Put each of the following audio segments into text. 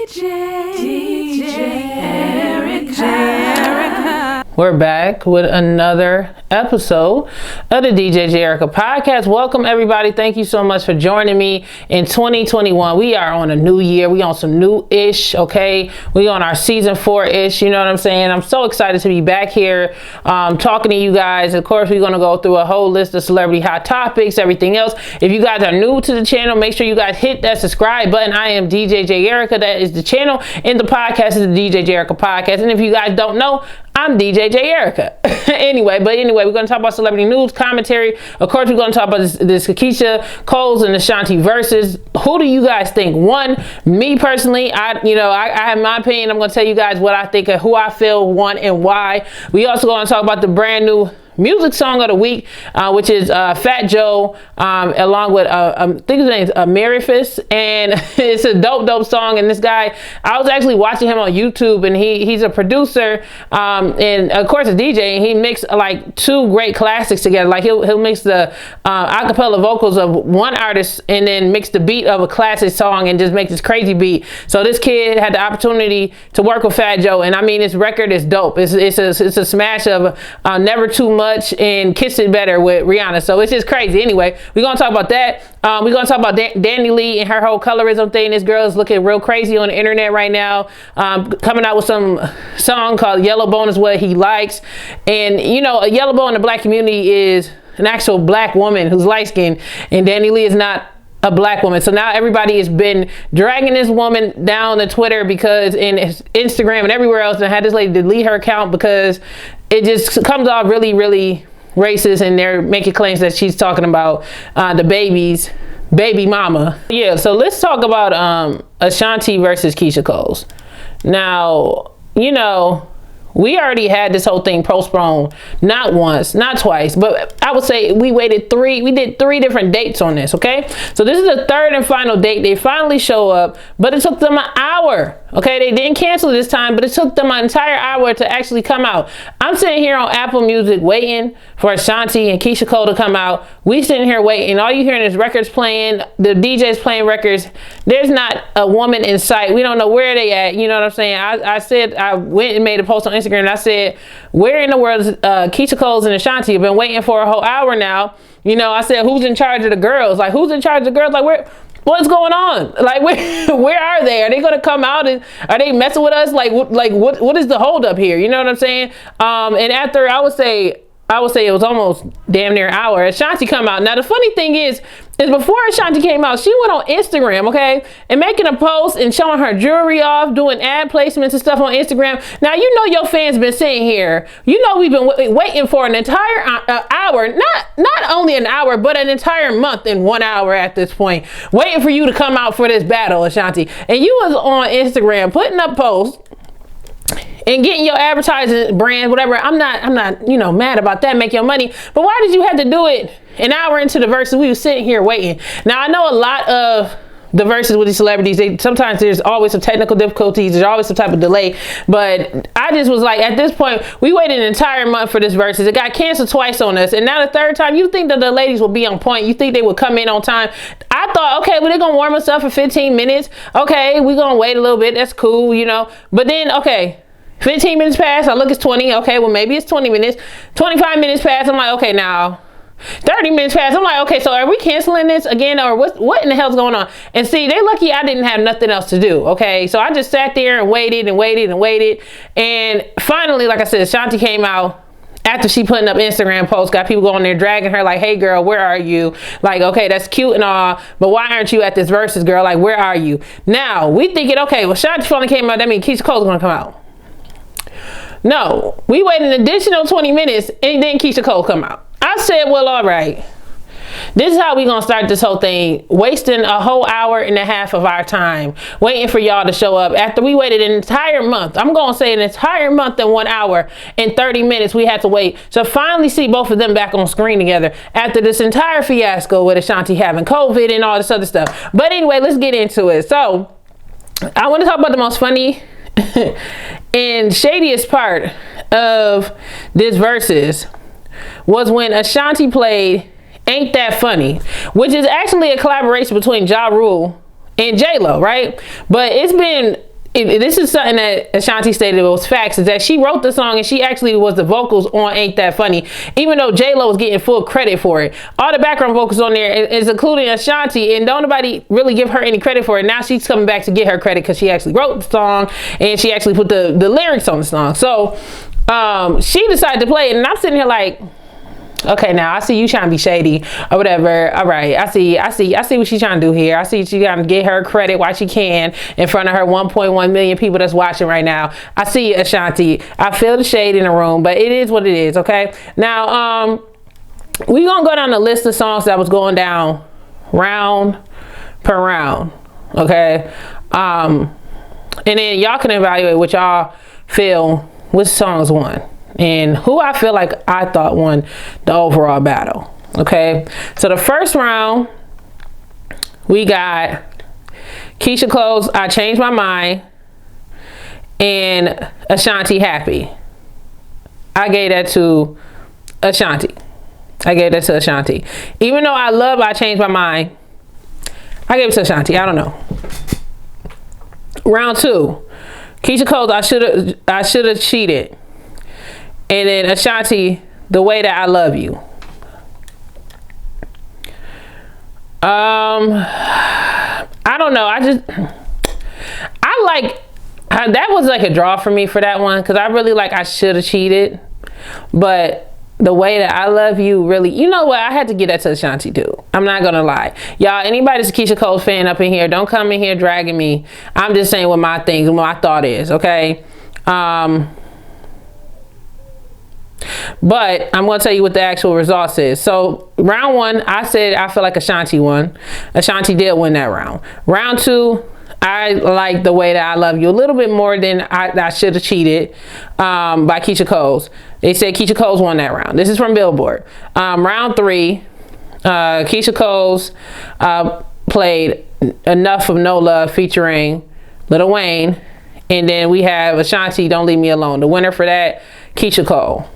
DJJAYERICA. We're back with another episode of the DJ Jayerica podcast. Welcome everybody. Thank you so much for joining me in 2021. We are on a new year. We on some new-ish, okay? We on our season 4-ish, you know what I'm saying? I'm so excited to be back here talking to you guys. Of course, we're going to go through a whole list of celebrity hot topics, everything else. If you guys are new to the channel, make sure you guys hit that subscribe button. I am DJ Jayerica. That is the channel, and the podcast is the DJ Jayerica podcast. And if you guys don't know, I'm DJ Jayerica. Anyway, we're going to talk about celebrity news, commentary. Of course, we're going to talk about this Keisha Coles and Ashanti versus. Who do you guys think won? Me personally, I have my opinion. I'm going to tell you guys what I think of who I feel won and why. We also going to talk about the brand new music song of the week, which is Fat Joe, along with I think his name is Amerifis, and it's a dope song. And this guy, I was actually watching him on YouTube, and he's a producer, and of course a DJ, and he mixed like two great classics together. Like he'll mix the acapella vocals of one artist and then mix the beat of a classic song and just make this crazy beat. So this kid had the opportunity to work with Fat Joe, and I mean, this record is dope. It's a smash of Never Too Much and Kiss It Better with Rihanna. So it's just crazy. Anyway, we're gonna talk about that. We're gonna talk about Danny Lee and her whole colorism thing. This girl is looking real crazy on the internet right now, coming out with some song called Yellow Bone is what he likes. And you know, a yellow bone in the black community is an actual black woman who's light skinned, and Danny Lee is not a black woman. So now everybody has been dragging this woman down to Twitter, because in Instagram and everywhere else, and had this lady delete her account because it just comes off really, really racist, and they're making claims that she's talking about the baby mama. Yeah, so let's talk about Ashanti versus Keisha Coles. Now, you know, we already had this whole thing postponed, not once, not twice, but I would say we did three different dates on this, okay? So this is the third and final date. They finally show up, but it took them an hour, okay? They didn't cancel this time, but it took them an entire hour to actually come out. I'm sitting here on Apple Music waiting for Ashanti and Keisha Cole to come out. We sitting here waiting. All you hearing is records playing, the DJs playing records. There's not a woman in sight. We don't know where they at, you know what I'm saying? I went and made a post on Instagram, and I said, where in the world is Keisha Coles and Ashanti? I've been waiting for a whole hour now. You know, I said, who's in charge of the girls? Like, who's in charge of the girls? Like, what's going on? Like, where are they? Are they going to come out, and are they messing with us? Like what is the holdup here? You know what I'm saying? And after, I would say it was almost damn near an hour, Ashanti come out. Now, the funny thing is before Ashanti came out, she went on Instagram, okay, and making a post and showing her jewelry off, doing ad placements and stuff on Instagram. Now, you know your fans been sitting here. You know we've been waiting for an entire hour, not only an hour, but an entire month and 1 hour at this point, waiting for you to come out for this battle, Ashanti. And you was on Instagram putting up posts and getting your advertising brand, whatever. I'm not, you know, mad about that, make your money. But why did you have to do it an hour into the verses? We were sitting here waiting. Now, I know a lot of the verses with these celebrities, sometimes there's always some technical difficulties, there's always some type of delay. But I just was like, at this point, we waited an entire month for this verses. It got canceled twice on us. And now the third time, you think that the ladies will be on point. You think they would come in on time. I thought, okay, well, they're going to warm us up for 15 minutes. Okay, we're going to wait a little bit. That's cool, you know. But then, okay, 15 minutes pass, I look, it's 20. Okay, well, maybe it's 20 minutes. 25 minutes pass, I'm like, okay, now 30 minutes pass. I'm like, okay, so are we canceling this again, or what in the hell's going on? And see, they lucky I didn't have nothing else to do, okay? So I just sat there and waited and waited and waited. And finally, like I said, Ashanti came out after she putting up Instagram posts, got people going there dragging her like, hey girl, where are you? Like, okay, that's cute and all, but why aren't you at this versus, girl? Like, where are you? Now, we thinking, okay, well, Ashanti finally came out, that means Keisha Cole's gonna come out. No, we waited an additional 20 minutes and then Keisha Cole come out. I said, well, all right. This is how we gonna start this whole thing, wasting a whole hour and a half of our time waiting for y'all to show up after we waited an entire month. I'm gonna say an entire month and 1 hour and 30 minutes we had to wait to finally see both of them back on screen together after this entire fiasco with Ashanti having COVID and all this other stuff. But anyway, let's get into it. So I want to talk about the most funny and shadiest part of this versus was when Ashanti played Ain't That Funny, which is actually a collaboration between Ja Rule and J-Lo, right? But it's been this is something that Ashanti stated was facts, is that she wrote the song and she actually was the vocals on Ain't That Funny, even though J-Lo was getting full credit for it. All the background vocals on there is including Ashanti, and don't nobody really give her any credit for it. Now she's coming back to get her credit because she actually wrote the song and she actually put the lyrics on the song. So she decided to play it, and I'm sitting here like, okay, now I see you trying to be shady or whatever. All right, I see what she's trying to do here. I see she trying to get her credit while she can in front of her 1.1 million people that's watching right now. I see you, Ashanti. I feel the shade in the room, but it is what it is, okay? Now, we gonna go down the list of songs that was going down round per round, okay? And then y'all can evaluate what y'all feel which songs won and who I feel like I thought won the overall battle. Okay, so the first round we got Keyshia Cole's I Changed My Mind and Ashanti Happy. I gave that to Ashanti. Even though I love I Changed My Mind, I gave it to Ashanti. I don't know. Round two, Keyshia Cole's I Should've Cheated. And then Ashanti, The Way That I Love You. I don't know. That was like a draw for me for that one, because I really like I Should've Cheated. But The Way That I Love You, really, you know what? I had to get that to Ashanti too. I'm not gonna lie. Y'all, anybody that's a Keyshia Cole fan up in here, don't come in here dragging me. I'm just saying what my thing, what my thought is, okay? But I'm going to tell you what the actual results is. So round one, I said I feel like Ashanti won. Ashanti did win that round. Round two, I like The Way That I Love You a little bit more than I Should Have Cheated by Keyshia Cole's. They said Keyshia Cole's won that round. This is from Billboard. Round three, Keyshia Cole's played Enough of No Love featuring Lil Wayne. And then we have Ashanti, Don't Leave Me Alone. The winner for that, Keyshia Cole.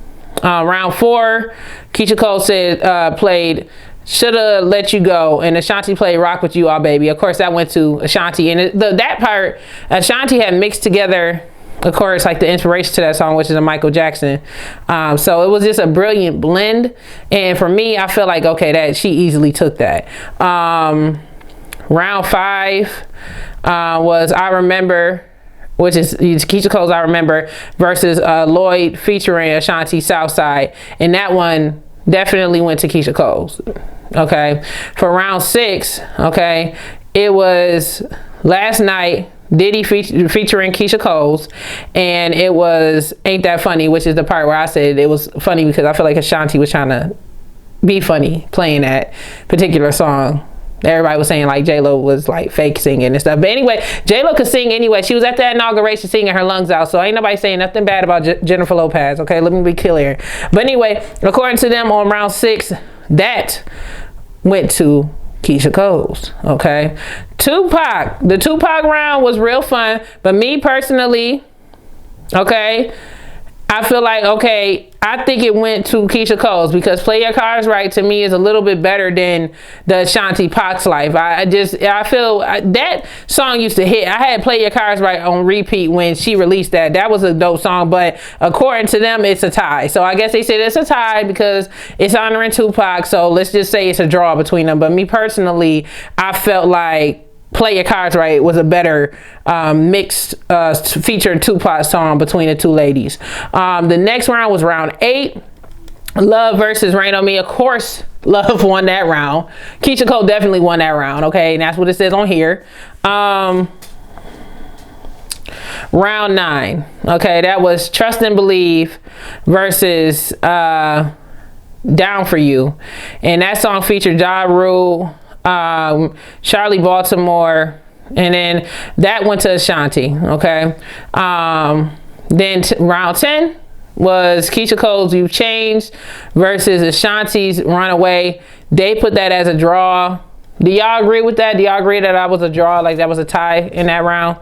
Round four, Keyshia Cole said played Shoulda Let You Go, and Ashanti played Rock With You All Baby. Of course, that went to Ashanti, and that part Ashanti had mixed together, of course, like the inspiration to that song, which is a Michael Jackson. So it was just a brilliant blend, and for me, I feel like, okay, that she easily took that. Round five was I Remember, which is Keyshia Cole's I Remember versus Lloyd featuring Ashanti Southside. And that one definitely went to Keyshia Cole's. Okay. For round six, okay, it was Last Night, Diddy featuring Keyshia Cole's, and it was Ain't That Funny, which is the part where I said it was funny because I feel like Ashanti was trying to be funny playing that particular song. Everybody was saying like J-Lo was like fake singing and stuff. But anyway, J-Lo could sing anyway. She was at that inauguration singing her lungs out. So ain't nobody saying nothing bad about Jennifer Lopez. Okay, let me be clear. But anyway, according to them on round six, that went to Keyshia Cole's. Okay. Tupac. The Tupac round was real fun. But me personally, okay, I feel like, okay, I think it went to Keyshia Cole's because Play Your Cards Right to me is a little bit better than the Ashanti Pac's Life. I feel that song used to hit. I had Play Your Cards Right on repeat when she released that. That was a dope song, but according to them, it's a tie. So I guess they said it's a tie because it's honoring Tupac. So let's just say it's a draw between them. But me personally, I felt like Play Your Cards Right was a better mixed featured Tupac song between the two ladies. The next round was round 8, Love versus Rain on Me. Of course, Love won that round. Keyshia Cole definitely won that round. Okay, and that's what it says on here. Round 9. Okay, that was Trust and Believe versus Down for You, and that song featured Ja Rule, Charlie Baltimore, and then that went to Ashanti. Okay. Then round 10 was Keyshia Cole's You've Changed versus Ashanti's Runaway. They put that as a draw. Do y'all agree with that? Do y'all agree that was a draw, like that was a tie in that round?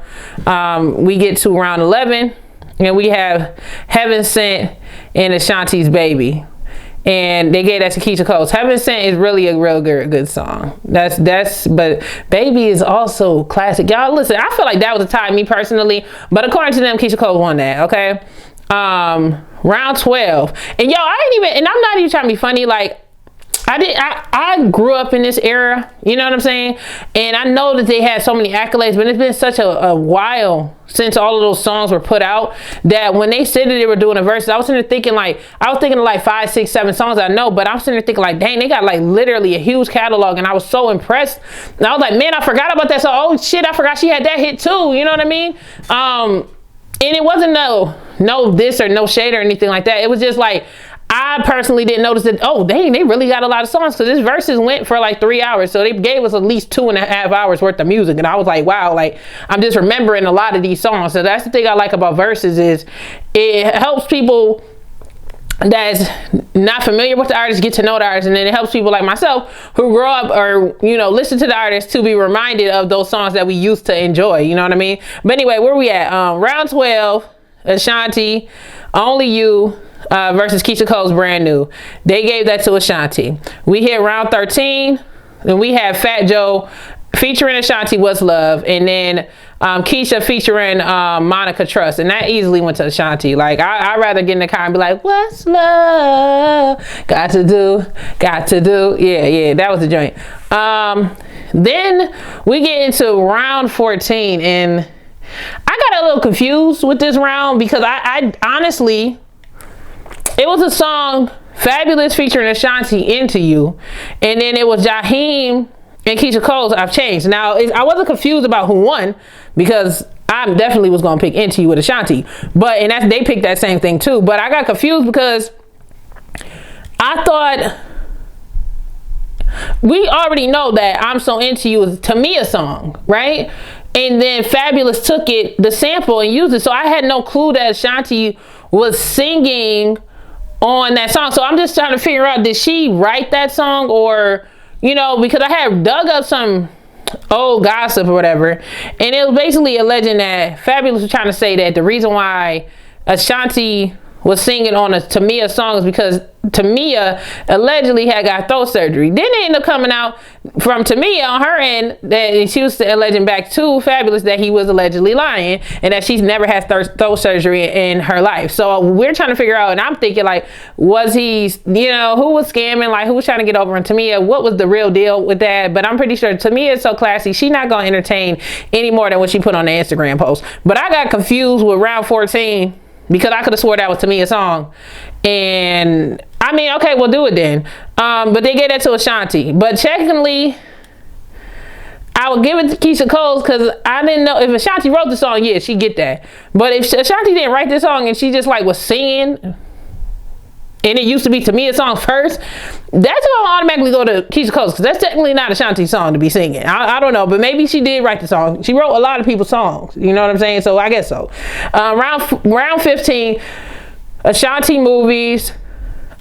We get to round 11 and we have Heaven Sent and Ashanti's Baby. and they gave that to Keisha Cole. Heaven Sent is really a real good song. But Baby is also classic. Y'all listen, I feel like that was a tie, me personally, but according to them, Keisha Cole won that, okay? Round 12. And y'all, I'm not even trying to be funny, like, I grew up in this era, you know what I'm saying? And I know that they had so many accolades, but it's been such a while since all of those songs were put out that when they said that they were doing a verse, I was sitting there thinking of like 5, 6, 7 songs I know, but I'm sitting there thinking like, dang, they got like literally a huge catalog, and I was so impressed. And I was like, man, I forgot about that. So, oh shit, I forgot she had that hit too, you know what I mean? And it wasn't no this or no shade or anything like that. It was just like, I personally didn't notice that, oh, dang, they really got a lot of songs, because this verses went for like 3 hours. So they gave us at least 2.5 hours worth of music. And I was like, wow, like, I'm just remembering a lot of these songs. So that's the thing I like about verses, is it helps people that's not familiar with the artist get to know the artist, and then it helps people like myself who grow up or, you know, listen to the artist to be reminded of those songs that we used to enjoy, you know what I mean? But anyway, where we at? Round 12, Ashanti, Only You, versus Keisha Cole's Brand New. They gave that to Ashanti. We hit round 13, and we had Fat Joe featuring Ashanti, What's Love, and then Keisha featuring Monica, Trust, and that easily went to Ashanti. Like, I'd rather get in the car and be like, what's love got to do, yeah, that was the joint. Then we get into round 14, and I got a little confused with this round, because I honestly, it was a song, Fabulous featuring Ashanti, Into You, and then it was Jaheim and Keisha Cole's I've Changed. Now, I wasn't confused about who won, because I definitely was gonna pick Into You with Ashanti, and they picked that same thing too. But I got confused because I thought, we already know that I'm So Into You is Tamia's song, right? And then Fabulous took the sample and used it, so I had no clue that Ashanti was singing on that song. So I'm just trying to figure out, did she write that song, or, you know, because I had dug up some old gossip or whatever, and it was basically alleging that Fabulous was trying to say that the reason why Ashanti was singing on a Tamia song is because Tamia allegedly had got throat surgery. Then it ended up coming out from Tamia on her end that she was alleging back to Fabulous that he was allegedly lying, and that she's never had throat surgery in her life. So we're trying to figure out, and I'm thinking like, was he, you know, who was scamming, like who was trying to get over on Tamia? What was the real deal with that? But I'm pretty sure Tamia is so classy, she's not going to entertain any more than what she put on the Instagram post. But I got confused with round 14, because I could have swore that was Tamia's song. And I mean, okay, we'll do it then. But they gave that to Ashanti. But technically, I would give it to Keisha Cole, because I didn't know if Ashanti wrote the song, yeah, she'd get that. But if Ashanti didn't write this song and she just like was singing, and it used to be Tamia's song first, that's gonna automatically go to Keisha Cole, because that's technically not Ashanti's song to be singing. I don't know, but maybe she did write the song. She wrote a lot of people's songs, you know what I'm saying? So I guess so. Round 15, Ashanti Movies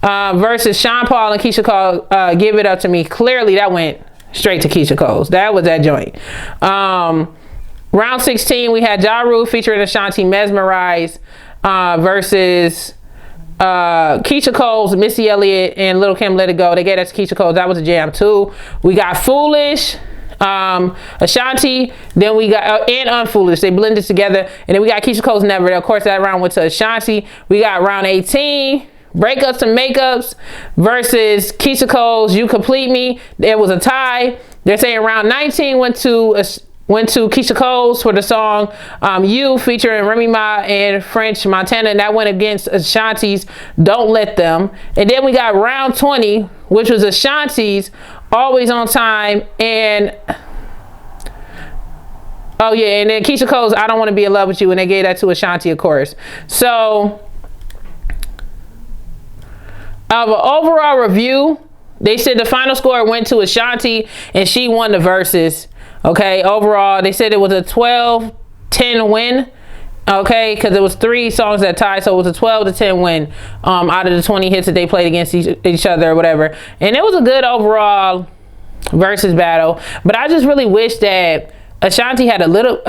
versus Sean Paul and Keisha Cole, Give It Up to Me. Clearly that went straight to Keisha Cole's. That was that joint. Round 16, we had Ja Rule featuring Ashanti, Mesmerize versus Keisha Cole's Missy Elliott and Lil' Kim, Let It Go. They gave that to Keisha Cole. That was a jam too. We got Foolish, Ashanti, then we got and Unfoolish. They blended together, and then we got Keisha Cole's Never. Of course, that round went to Ashanti. We got round 18, Breakups and Makeups versus Keisha Cole's You Complete Me. There was a tie. They're saying round 19 went to Keisha Cole's for the song You, featuring Remy Ma and French Montana, and that went against Ashanti's Don't Let Them. And then we got round 20, which was Ashanti's Always on Time, and oh yeah, and then Keisha Cole's I Don't Want to Be in Love with You, and they gave that to Ashanti, of course. So of an overall review, they said the final score went to Ashanti, and she won the verses. Okay, overall, they said it was a 12-10 win. Okay, because it was 3 songs that tied, so it was a 12-10 win out of the 20 hits that they played against each other or whatever. And it was a good overall versus battle. But I just really wish that Ashanti had a little,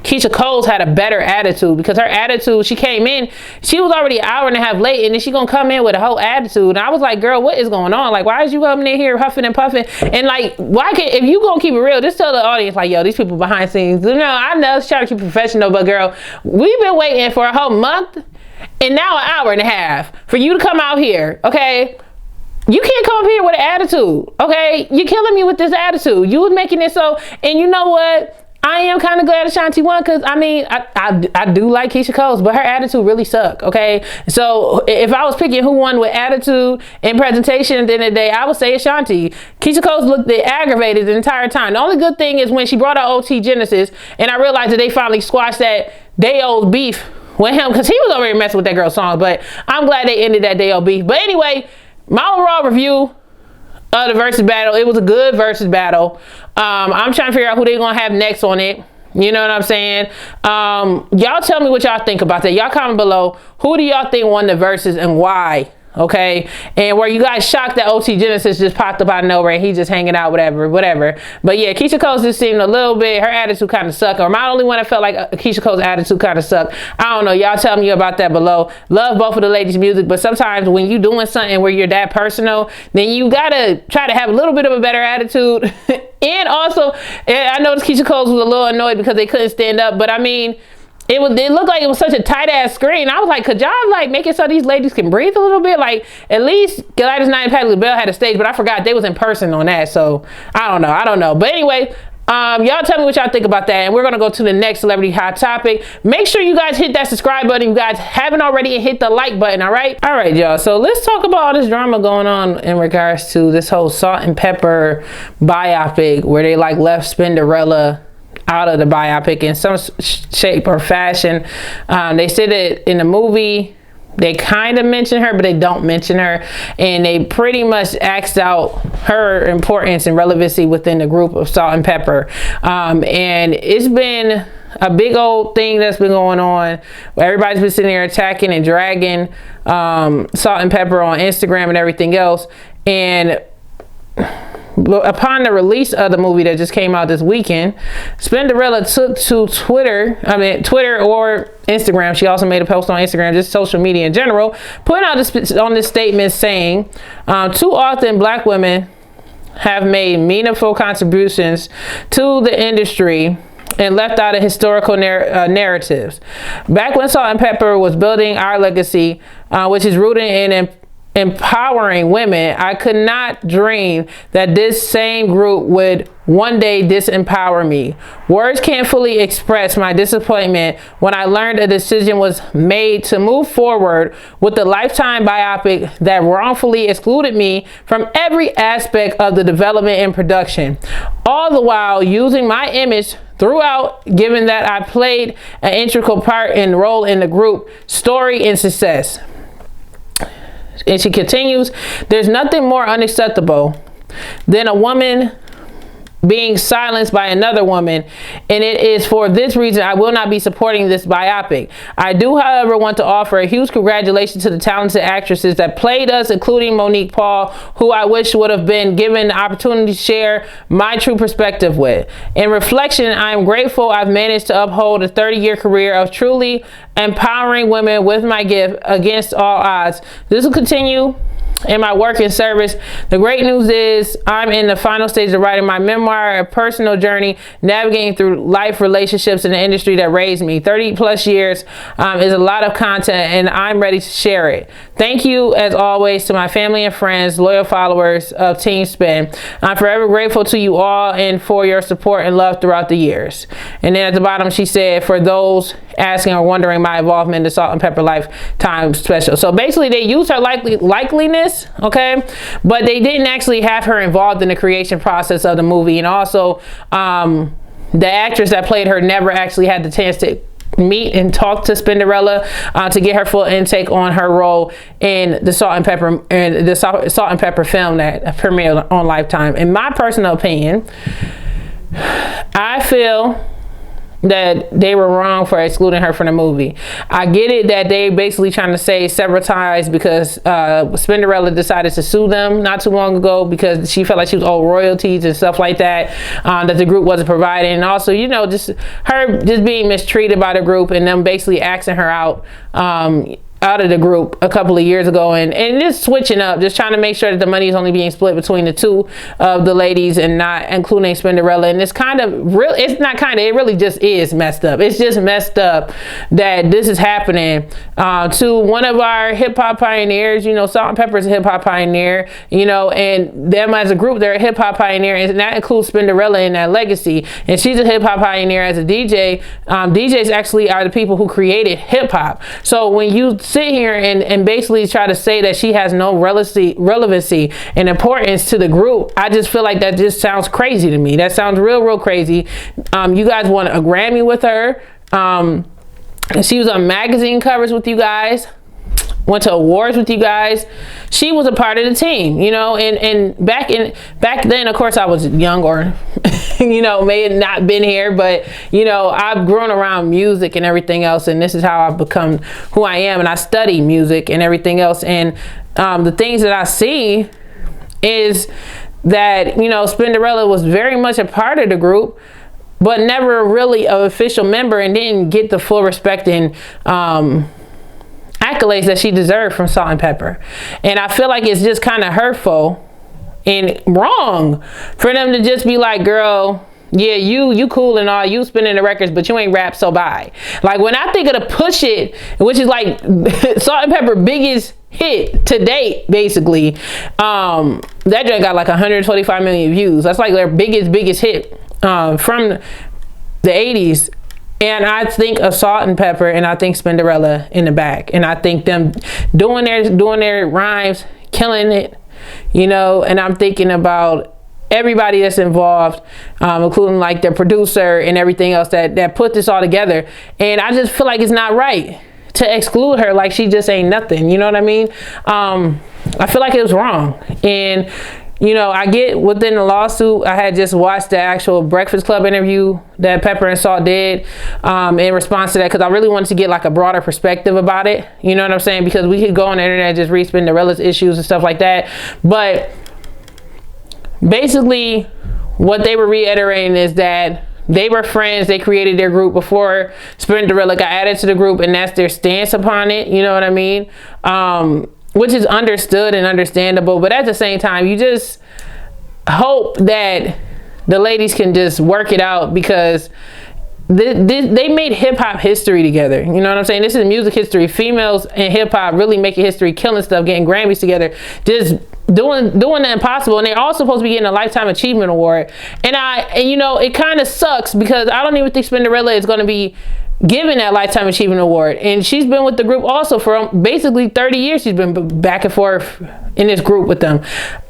Keisha Cole's had a better attitude, because her attitude, she came in, she was already an hour and a half late, and then she gonna come in with a whole attitude. And I was like, girl, what is going on? Like, why is you coming in here huffing and puffing? And like, why can't, if you gonna keep it real, just tell the audience, like, yo, these people behind scenes, you know, I know it's trying to keep professional, but girl, we've been waiting for a whole month and now an hour and a half for you to come out here, okay? You can't come up here with an attitude, okay? You're killing me with this attitude. You was making it so, and you know what? I am kind of glad Ashanti won, because I mean, I do like Keisha Cole's, but her attitude really sucked, okay? So if I was picking who won with attitude and presentation at the end of the day, I would say Ashanti. Keisha Cole's looked aggravated the entire time. The only good thing is when she brought out OT Genesis, and I realized that they finally squashed that day-old beef with him, because he was already messing with that girl's song, but I'm glad they ended that day-old beef. But anyway, my overall review of the versus battle, it was a good versus battle. I'm trying to figure out who they're gonna have next on it. You know what I'm saying? Y'all tell me what y'all think about that. Y'all comment below. Who do y'all think won the versus and why? Okay, and were you guys shocked that OT Genesis just popped up out of nowhere and he just hanging out, whatever. But yeah, Keisha Cole just seemed a little bit, her attitude kind of sucked. Or am I the only one that felt like Keisha Cole's attitude kind of sucked? I don't know. Y'all tell me about that below. Love both of the ladies' music, but sometimes when you doing something where you're that personal, then you gotta try to have a little bit of a better attitude. And also, I noticed Keisha Cole was a little annoyed because they couldn't stand up, but I mean, it looked like it was such a tight ass screen. I was like, could y'all like make it so these ladies can breathe a little bit? Like, at least Gladys Knight and Patti LaBelle had a stage, but I forgot they was in person on that. So I don't know. But anyway, y'all tell me what y'all think about that, and we're gonna go to the next celebrity hot topic. Make sure you guys hit that subscribe button if you guys haven't already, and hit the like button. All right, y'all. So let's talk about all this drama going on in regards to this whole Salt and Pepper biopic, where they like left Spinderella out of the biopic in some shape or fashion. They said that in the movie they kind of mention her, but they don't mention her, and they pretty much axed out her importance and relevancy within the group of Salt and Pepper. And it's been a big old thing that's been going on. Everybody's been sitting there attacking and dragging Salt and Pepper on Instagram and everything else. And upon the release of the movie that just came out this weekend, Spinderella took to Twitter or Instagram. She also made a post on Instagram, just social media in general, putting out this statement saying, too often Black women have made meaningful contributions to the industry and left out of historical narratives. Back when Salt and Pepper was building our legacy, which is rooted in empowering women, I could not dream that this same group would one day disempower me. Words can't fully express my disappointment when I learned a decision was made to move forward with the Lifetime biopic that wrongfully excluded me from every aspect of the development and production, all the while using my image throughout, given that I played an integral part and role in the group story and success. And she continues, there's nothing more unacceptable than a woman being silenced by another woman, and it is for this reason I will not be supporting this biopic. I do, however, want to offer a huge congratulations to the talented actresses that played us, including Monique Paul, who I wish would have been given the opportunity to share my true perspective with. In reflection, I am grateful I've managed to uphold a 30-year career of truly empowering women with my gift against all odds. This will continue in my work and service. The great news is I'm in the final stage of writing my memoir, a personal journey navigating through life, relationships, in the industry that raised me. 30 plus years is a lot of content, and I'm ready to share it. Thank you, as always, to my family and friends, loyal followers of Team Spin. I'm forever grateful to you all and for your support and love throughout the years. And then at the bottom she said, for those asking or wondering, my involvement in the Salt and Pepper Lifetime special. So basically they used her likeliness, okay, but they didn't actually have her involved in the creation process of the movie. And also the actress that played her never actually had the chance to meet and talk to Spinderella to get her full intake on her role in the Salt and Pepper film that premiered on Lifetime. In my personal opinion, I feel that they were wrong for excluding her from the movie. I get it that they basically trying to say several ties because Spinderella decided to sue them not too long ago because she felt like she was owed royalties and stuff like that, that the group wasn't providing. And also, you know, just her just being mistreated by the group and them basically asking her out of the group a couple of years ago, and just switching up, just trying to make sure that the money is only being split between the two of the ladies and not including Spinderella. And it's kind of real, it's not kind of, it really just is messed up. It's just messed up that this is happening to one of our hip-hop pioneers. You know, Salt-N-Pepa is a hip-hop pioneer, you know, and them as a group, they're a hip-hop pioneer, and that includes Spinderella in that legacy. And she's a hip-hop pioneer as a DJ. DJs actually are the people who created hip-hop. So when you sit here and basically try to say that she has no relevancy and importance to the group, I just feel like that just sounds crazy to me. That sounds real crazy. You guys won a Grammy with her. She was on magazine covers with you guys, went to awards with you guys. She was a part of the team, you know, and back then, of course, I was young, or you know, may have not been here, but you know, I've grown around music and everything else, and this is how I've become who I am, and I study music and everything else. And the things that I see is that, you know, Spinderella was very much a part of the group, but never really an official member, and didn't get the full respect and accolades that she deserved from Salt-N-Pepa. And I feel like it's just kind of hurtful and wrong for them to just be like, girl, yeah, you cool and all, you spinning the records, but you ain't rap, so bye. Like, when I think of the Push It, which is like Salt-N-Pepa biggest hit to date, basically, that joint got like 125 million views. That's like their biggest hit from the 80s. And I think of Salt-N-Pepa, and I think Spinderella in the back, and I think them doing their rhymes, killing it, you know. And I'm thinking about everybody that's involved, including like the producer and everything else that put this all together. And I just feel like it's not right to exclude her like she just ain't nothing, you know what I mean? I feel like it was wrong. And you know, I get within the lawsuit, I had just watched the actual Breakfast Club interview that Pepper and Salt did in response to that, because I really wanted to get like a broader perspective about it. You know what I'm saying? Because we could go on the internet and just read Spinderella's issues and stuff like that. But basically, what they were reiterating is that they were friends. They created their group before Spinderella got added to the group, and that's their stance upon it. You know what I mean? Which is understood and understandable, but at the same time, you just hope that the ladies can just work it out, because they made hip-hop history together. You know what I'm saying? This is music history. Females in hip-hop really making history, killing stuff, getting Grammys together, just doing the impossible. And they're all supposed to be getting a Lifetime Achievement Award. And you know, it kind of sucks, because I don't even think Spinderella is going to be given that Lifetime Achievement Award. And she's been with the group also for basically 30 years. She's been back and forth in this group with them.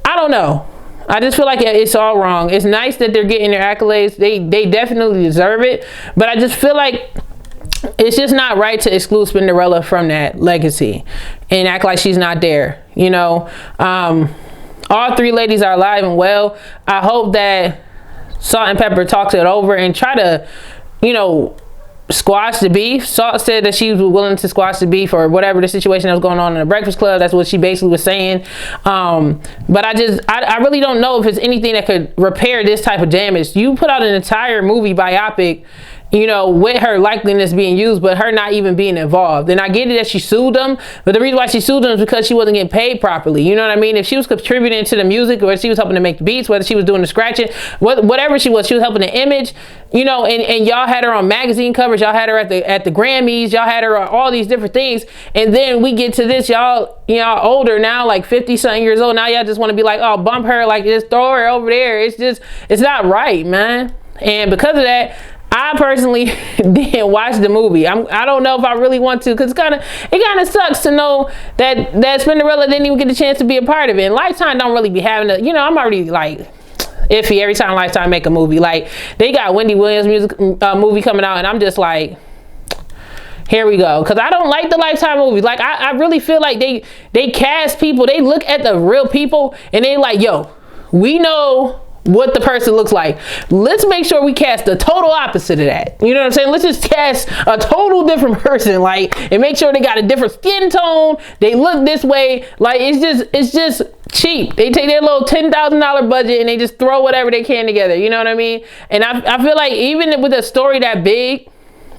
I don't know. I just feel like it's all wrong. It's nice that they're getting their accolades. They definitely deserve it. But I just feel like it's just not right to exclude Spinderella from that legacy and act like she's not there. You know, all three ladies are alive and well. I hope that Salt-N-Pepa talks it over and try to, you know, squash the beef. Salt said that she was willing to squash the beef, or whatever the situation that was going on in the Breakfast Club. That's what she basically was saying. But I really don't know if it's anything that could repair this type of damage. You put out an entire movie biopic, you know, with her likeliness being used, but her not even being involved. And I get it that she sued them, but the reason why she sued them is because she wasn't getting paid properly. You know what I mean? If she was contributing to the music, or she was helping to make the beats, whether she was doing the scratching, whatever she was helping the image, you know, and y'all had her on magazine covers, y'all had her at the Grammys, y'all had her on all these different things. And then we get to this, y'all older now, like 50 something years old. Now y'all just want to be like, oh, bump her, like just throw her over there. It's not right, man. And because of that, I personally didn't watch the movie. I don't know if I really want to, because it kind of sucks to know that Spinderella didn't even get the chance to be a part of it. And Lifetime don't really be having a, you know, I'm already like iffy every time Lifetime make a movie. Like, they got Wendy Williams movie coming out, and I'm just like, here we go. Because I don't like the Lifetime movies. Like, I really feel like they cast people, they look at the real people, and they like, yo, we know what the person looks like. Let's make sure we cast the total opposite of that. You know what I'm saying? Let's just cast a total different person, like, and make sure they got a different skin tone. They look this way. Like, it's just cheap. They take their little $10,000 budget and they just throw whatever they can together. You know what I mean? And I feel like even with a story that big,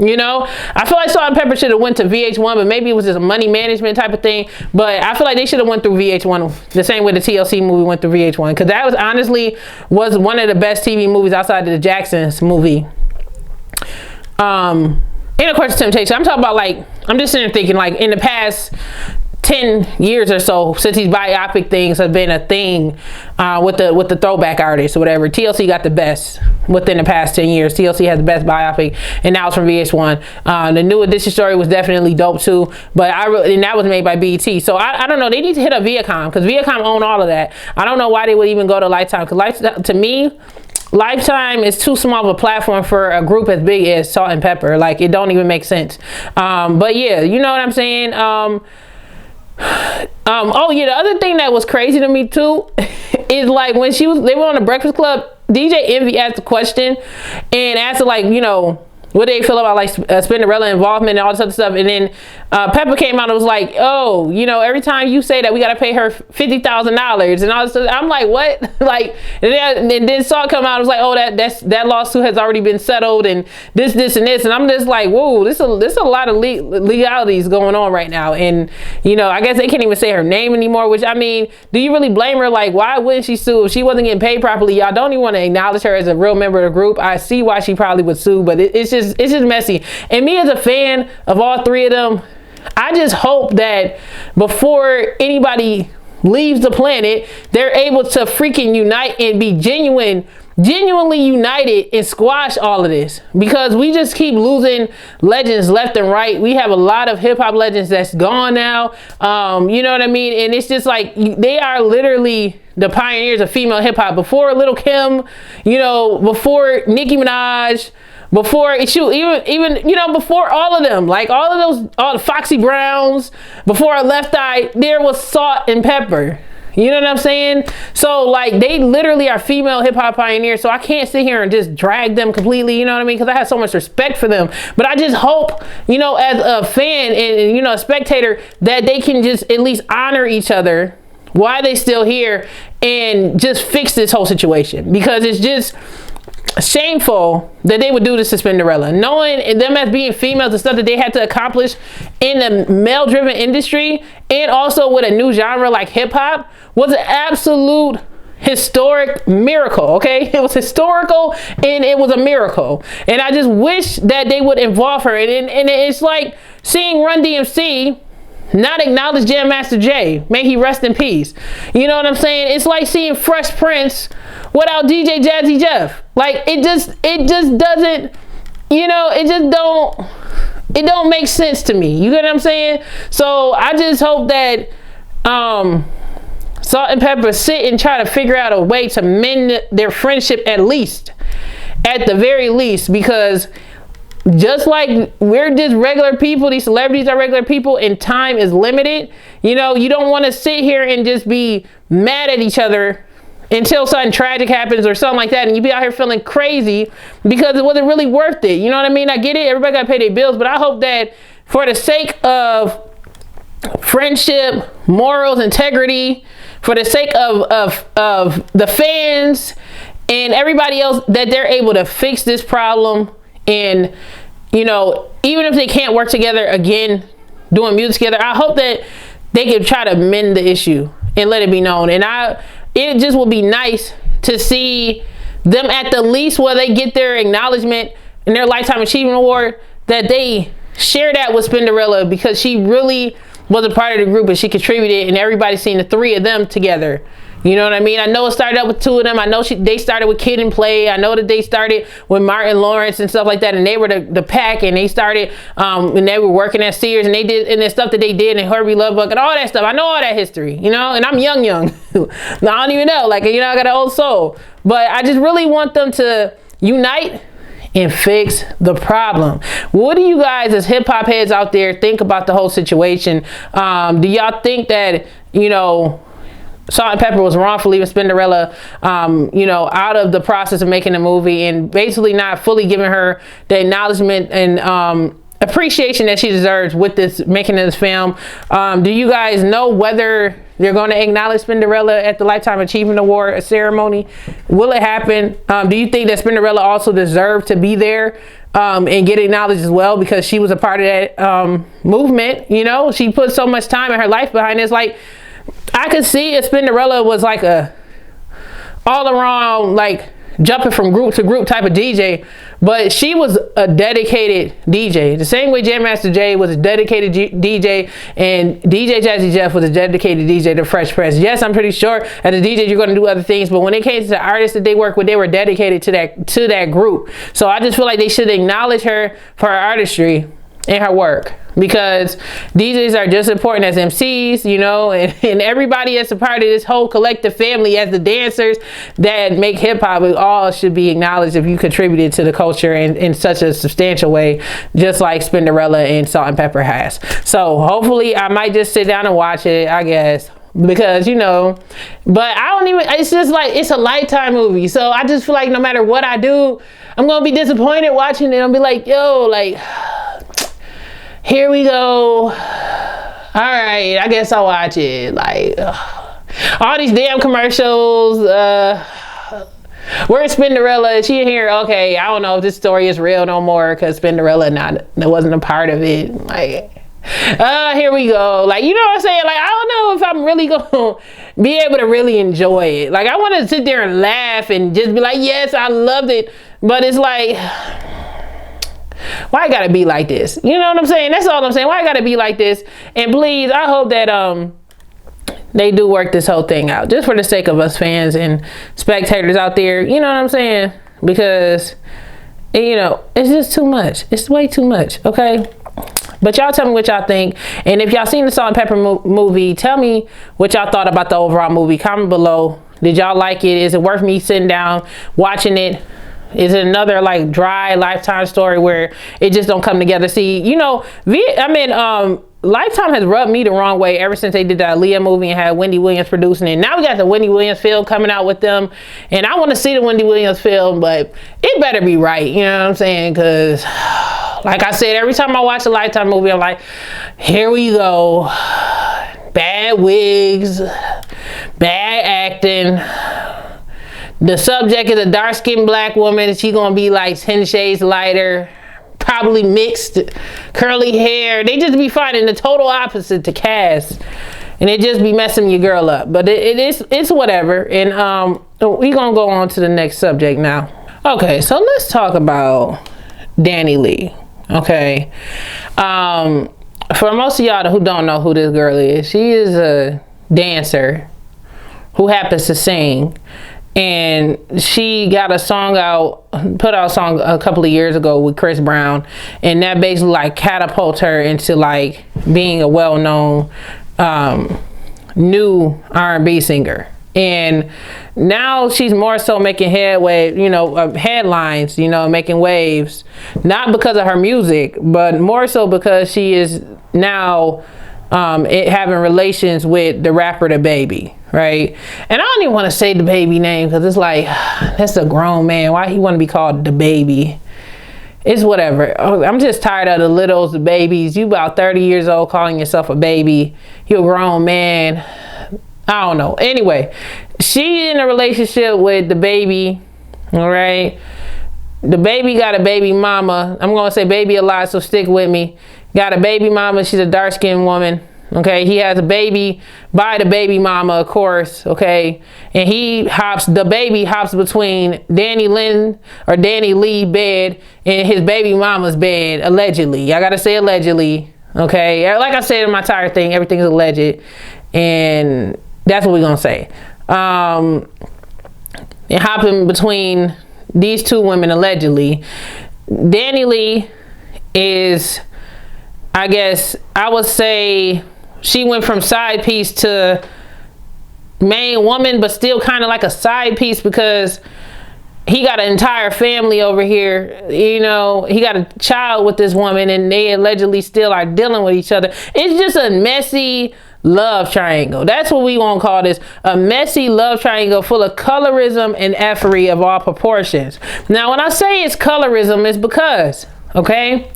you know, I feel like Salt-N-Pepa should have went to VH1, but maybe it was just a money management type of thing. But I feel like they should have went through VH1 the same way the TLC movie went through VH1, because that was honestly one of the best TV movies outside of the Jacksons movie. And of course, Temptation. I'm talking about, like, I'm just sitting there thinking, like, in the past 10 years or so, since these biopic things have been a thing with the throwback artists or whatever, TLC got the best within the past 10 years. TLC has the best biopic, and now it's from VH1. The New Edition story was definitely dope too, but and that was made by BET. So I don't know, they need to hit up Viacom, because Viacom own all of that. I don't know why they would even go to Lifetime, because to me, Lifetime is too small of a platform for a group as big as Salt-N-Pepa. Like, it don't even make sense. But yeah, you know what I'm saying? Oh yeah, the other thing that was crazy to me too is, like, when they were on the Breakfast Club, DJ Envy asked a question and asked her, like, you know, what they feel about, like, Spinderella involvement and all this other stuff. And then Peppa came out and was like, oh, you know, every time you say that, we got to pay her $50,000 and all this stuff. I'm like, what? Like, and then Salt come out and was like, oh, that lawsuit has already been settled and this and this. And I'm just like, whoa, this a lot of legalities going on right now. And, you know, I guess they can't even say her name anymore, which, I mean, do you really blame her? Like, why wouldn't she sue? If she wasn't getting paid properly, y'all don't even want to acknowledge her as a real member of the group. I see why she probably would sue, but it's just messy. And me as a fan of all three of them, I just hope that before anybody leaves the planet, they're able to freaking unite and be genuinely united and squash all of this, because we just keep losing legends left and right. We have a lot of hip-hop legends that's gone now. You know what I mean? And it's just like, they are literally the pioneers of female hip-hop. Before Lil' Kim, you know, before Nicki Minaj, before even you know, before all of them, like all the Foxy Browns, before Left Eye, there was Salt-N-Pepa. You know what I'm saying? So, like, they literally are female hip-hop pioneers, so I can't sit here and just drag them completely, you know what I mean? Because I have so much respect for them. But I just hope, you know, as a fan and, you know, a spectator, that they can just at least honor each other while they still here and just fix this whole situation. Because it's just shameful that they would do this to Spinderella, knowing them as being females, the stuff that they had to accomplish in a male-driven industry, and also with a new genre like hip-hop, was an absolute historic miracle. Okay, it was historical and it was a miracle, and I just wish that they would involve her. And it's like seeing Run DMC not acknowledge Jam Master Jay, may he rest in peace. You know what I'm saying? It's like seeing Fresh Prince without DJ Jazzy Jeff. Like, it just doesn't, you know, it don't make sense to me. You get what I'm saying? So I just hope that Salt-N-Pepa sit and try to figure out a way to mend their friendship, at the very least, because just like we're just regular people, these celebrities are regular people, and time is limited. You know, you don't want to sit here and just be mad at each other until something tragic happens or something like that, and you be out here feeling crazy because it wasn't really worth it. You know what I mean? I get it, everybody got to pay their bills, but I hope that for the sake of friendship, morals, integrity, for the sake of the fans and everybody else, that they're able to fix this problem. And, you know, even if they can't work together again doing music together, I hope that they can try to mend the issue and let it be known. And it just would be nice to see them at the least, where they get their acknowledgement in their Lifetime Achievement Award, that they share that with Spinderella, because she really was a part of the group and she contributed, and everybody's seen the three of them together. You know what I mean? I know it started out with two of them. I know they started with Kid and Play. I know that they started with Martin Lawrence and stuff like that, and they were the pack, and they started and they were working at Sears, and they did, and the stuff that they did, and Herbie Lovebuck and all that stuff. I know all that history, you know, and I'm young. I don't even know, like, you know, I got an old soul, but I just really want them to unite and fix the problem. What do you guys as hip-hop heads out there think about the whole situation? Do y'all think that, you know, Salt and Pepper was wrong for leaving Spinderella, you know, out of the process of making the movie, and basically not fully giving her the acknowledgement and appreciation that she deserves with this, making this film. Do you guys know whether they're going to acknowledge Spinderella at the Lifetime Achievement Award ceremony? Will it happen? Do you think that Spinderella also deserved to be there and get acknowledged as well, because she was a part of that movement? You know, she put so much time in her life behind this. Like, I could see if Spinderella was like a all around, like, jumping from group to group type of DJ, but she was a dedicated DJ. The same way Jam Master Jay was a dedicated DJ, and DJ Jazzy Jeff was a dedicated DJ to Fresh Prince. Yes, I'm pretty sure as a DJ you're going to do other things, but when it came to the artists that they work with, they were dedicated to that group. So I just feel like they should acknowledge her for her artistry and her work, because DJs are just as important as MCs, you know, and everybody that's a part of this whole collective family as the dancers that make hip hop. We all should be acknowledged if you contributed to the culture in such a substantial way, just like Spinderella and Salt and Pepper has. So hopefully I might just sit down and watch it, I guess, because, you know, but I don't even, it's just like, it's a Lifetime movie. So I just feel like no matter what I do, I'm going to be disappointed watching it. I'll be like, yo, like, here we go. All right, I guess I'll watch it. Like, all these damn commercials. Where's Spinderella? Is she in here? Okay, I don't know if this story is real no more, because Spinderella that wasn't a part of it. Like, here we go. Like, you know what I'm saying? Like, I don't know if I'm really gonna be able to really enjoy it. Like, I want to sit there and laugh and just be like, yes, I loved it. But it's like, why it gotta be like this? You know what I'm saying? That's all I'm saying. Why it gotta be like this? And please, I hope that they do work this whole thing out, just for the sake of us fans and spectators out there. You know what I'm saying? Because, you know, it's just too much. It's way too much. Okay. But y'all tell me what y'all think. And if y'all seen the Salt and Pepper movie, tell me what y'all thought about the overall movie. Comment below. Did y'all like it? Is it worth me sitting down watching it? Is it another like dry Lifetime story where it just don't come together? See, you know, Lifetime has rubbed me the wrong way ever since they did that Aaliyah movie and had Wendy Williams producing it. Now we got the Wendy Williams film coming out with them, and I want to see the Wendy Williams film, but it better be right. You know what I'm saying? Because, like I said, every time I watch a Lifetime movie, I'm like, here we go. Bad wigs, bad acting. The subject is a dark-skinned black woman. She gonna be like 10 shades lighter, probably mixed, curly hair. They just be finding the total opposite to cast, and it just be messing your girl up. But it's whatever. And we gonna go on to the next subject now. Okay, so let's talk about Danny Lee. Okay, for most of y'all who don't know who this girl is, she is a dancer who happens to sing. And she got a song out, put out a song a couple of years ago with Chris Brown, and that basically like catapulted her into like being a well-known new R&B singer. And now she's more so making headway, you know, headlines, you know, making waves, not because of her music, but more so because she is now having relations with the rapper The Baby, right? And I don't even want to say The Baby name, because it's like, that's a grown man. Why he want to be called The Baby? It's whatever. I'm just tired of the littles, the babies. You about 30 years old calling yourself a baby. You a grown man. I don't know. Anyway, she in a relationship with The Baby, all right? The Baby got a baby mama. I'm going to say baby a lot, so stick with me. Got a baby mama. She's a dark-skinned woman. Okay, he has a baby by the baby mama, of course. Okay, and The Baby hops between Danny Lee bed and his baby mama's bed, allegedly. I gotta say allegedly. Okay, like I said in my entire thing, everything's alleged, and that's what we're gonna say. It hopping between these two women allegedly. Danny Lee is, I guess I would say, she went from side piece to main woman, but still kind of like a side piece, because he got an entire family over here. You know, he got a child with this woman, and they allegedly still are dealing with each other. It's just a messy love triangle. That's what we gonna call this, a messy love triangle full of colorism and effery of all proportions. Now, when I say it's colorism, it's because, okay,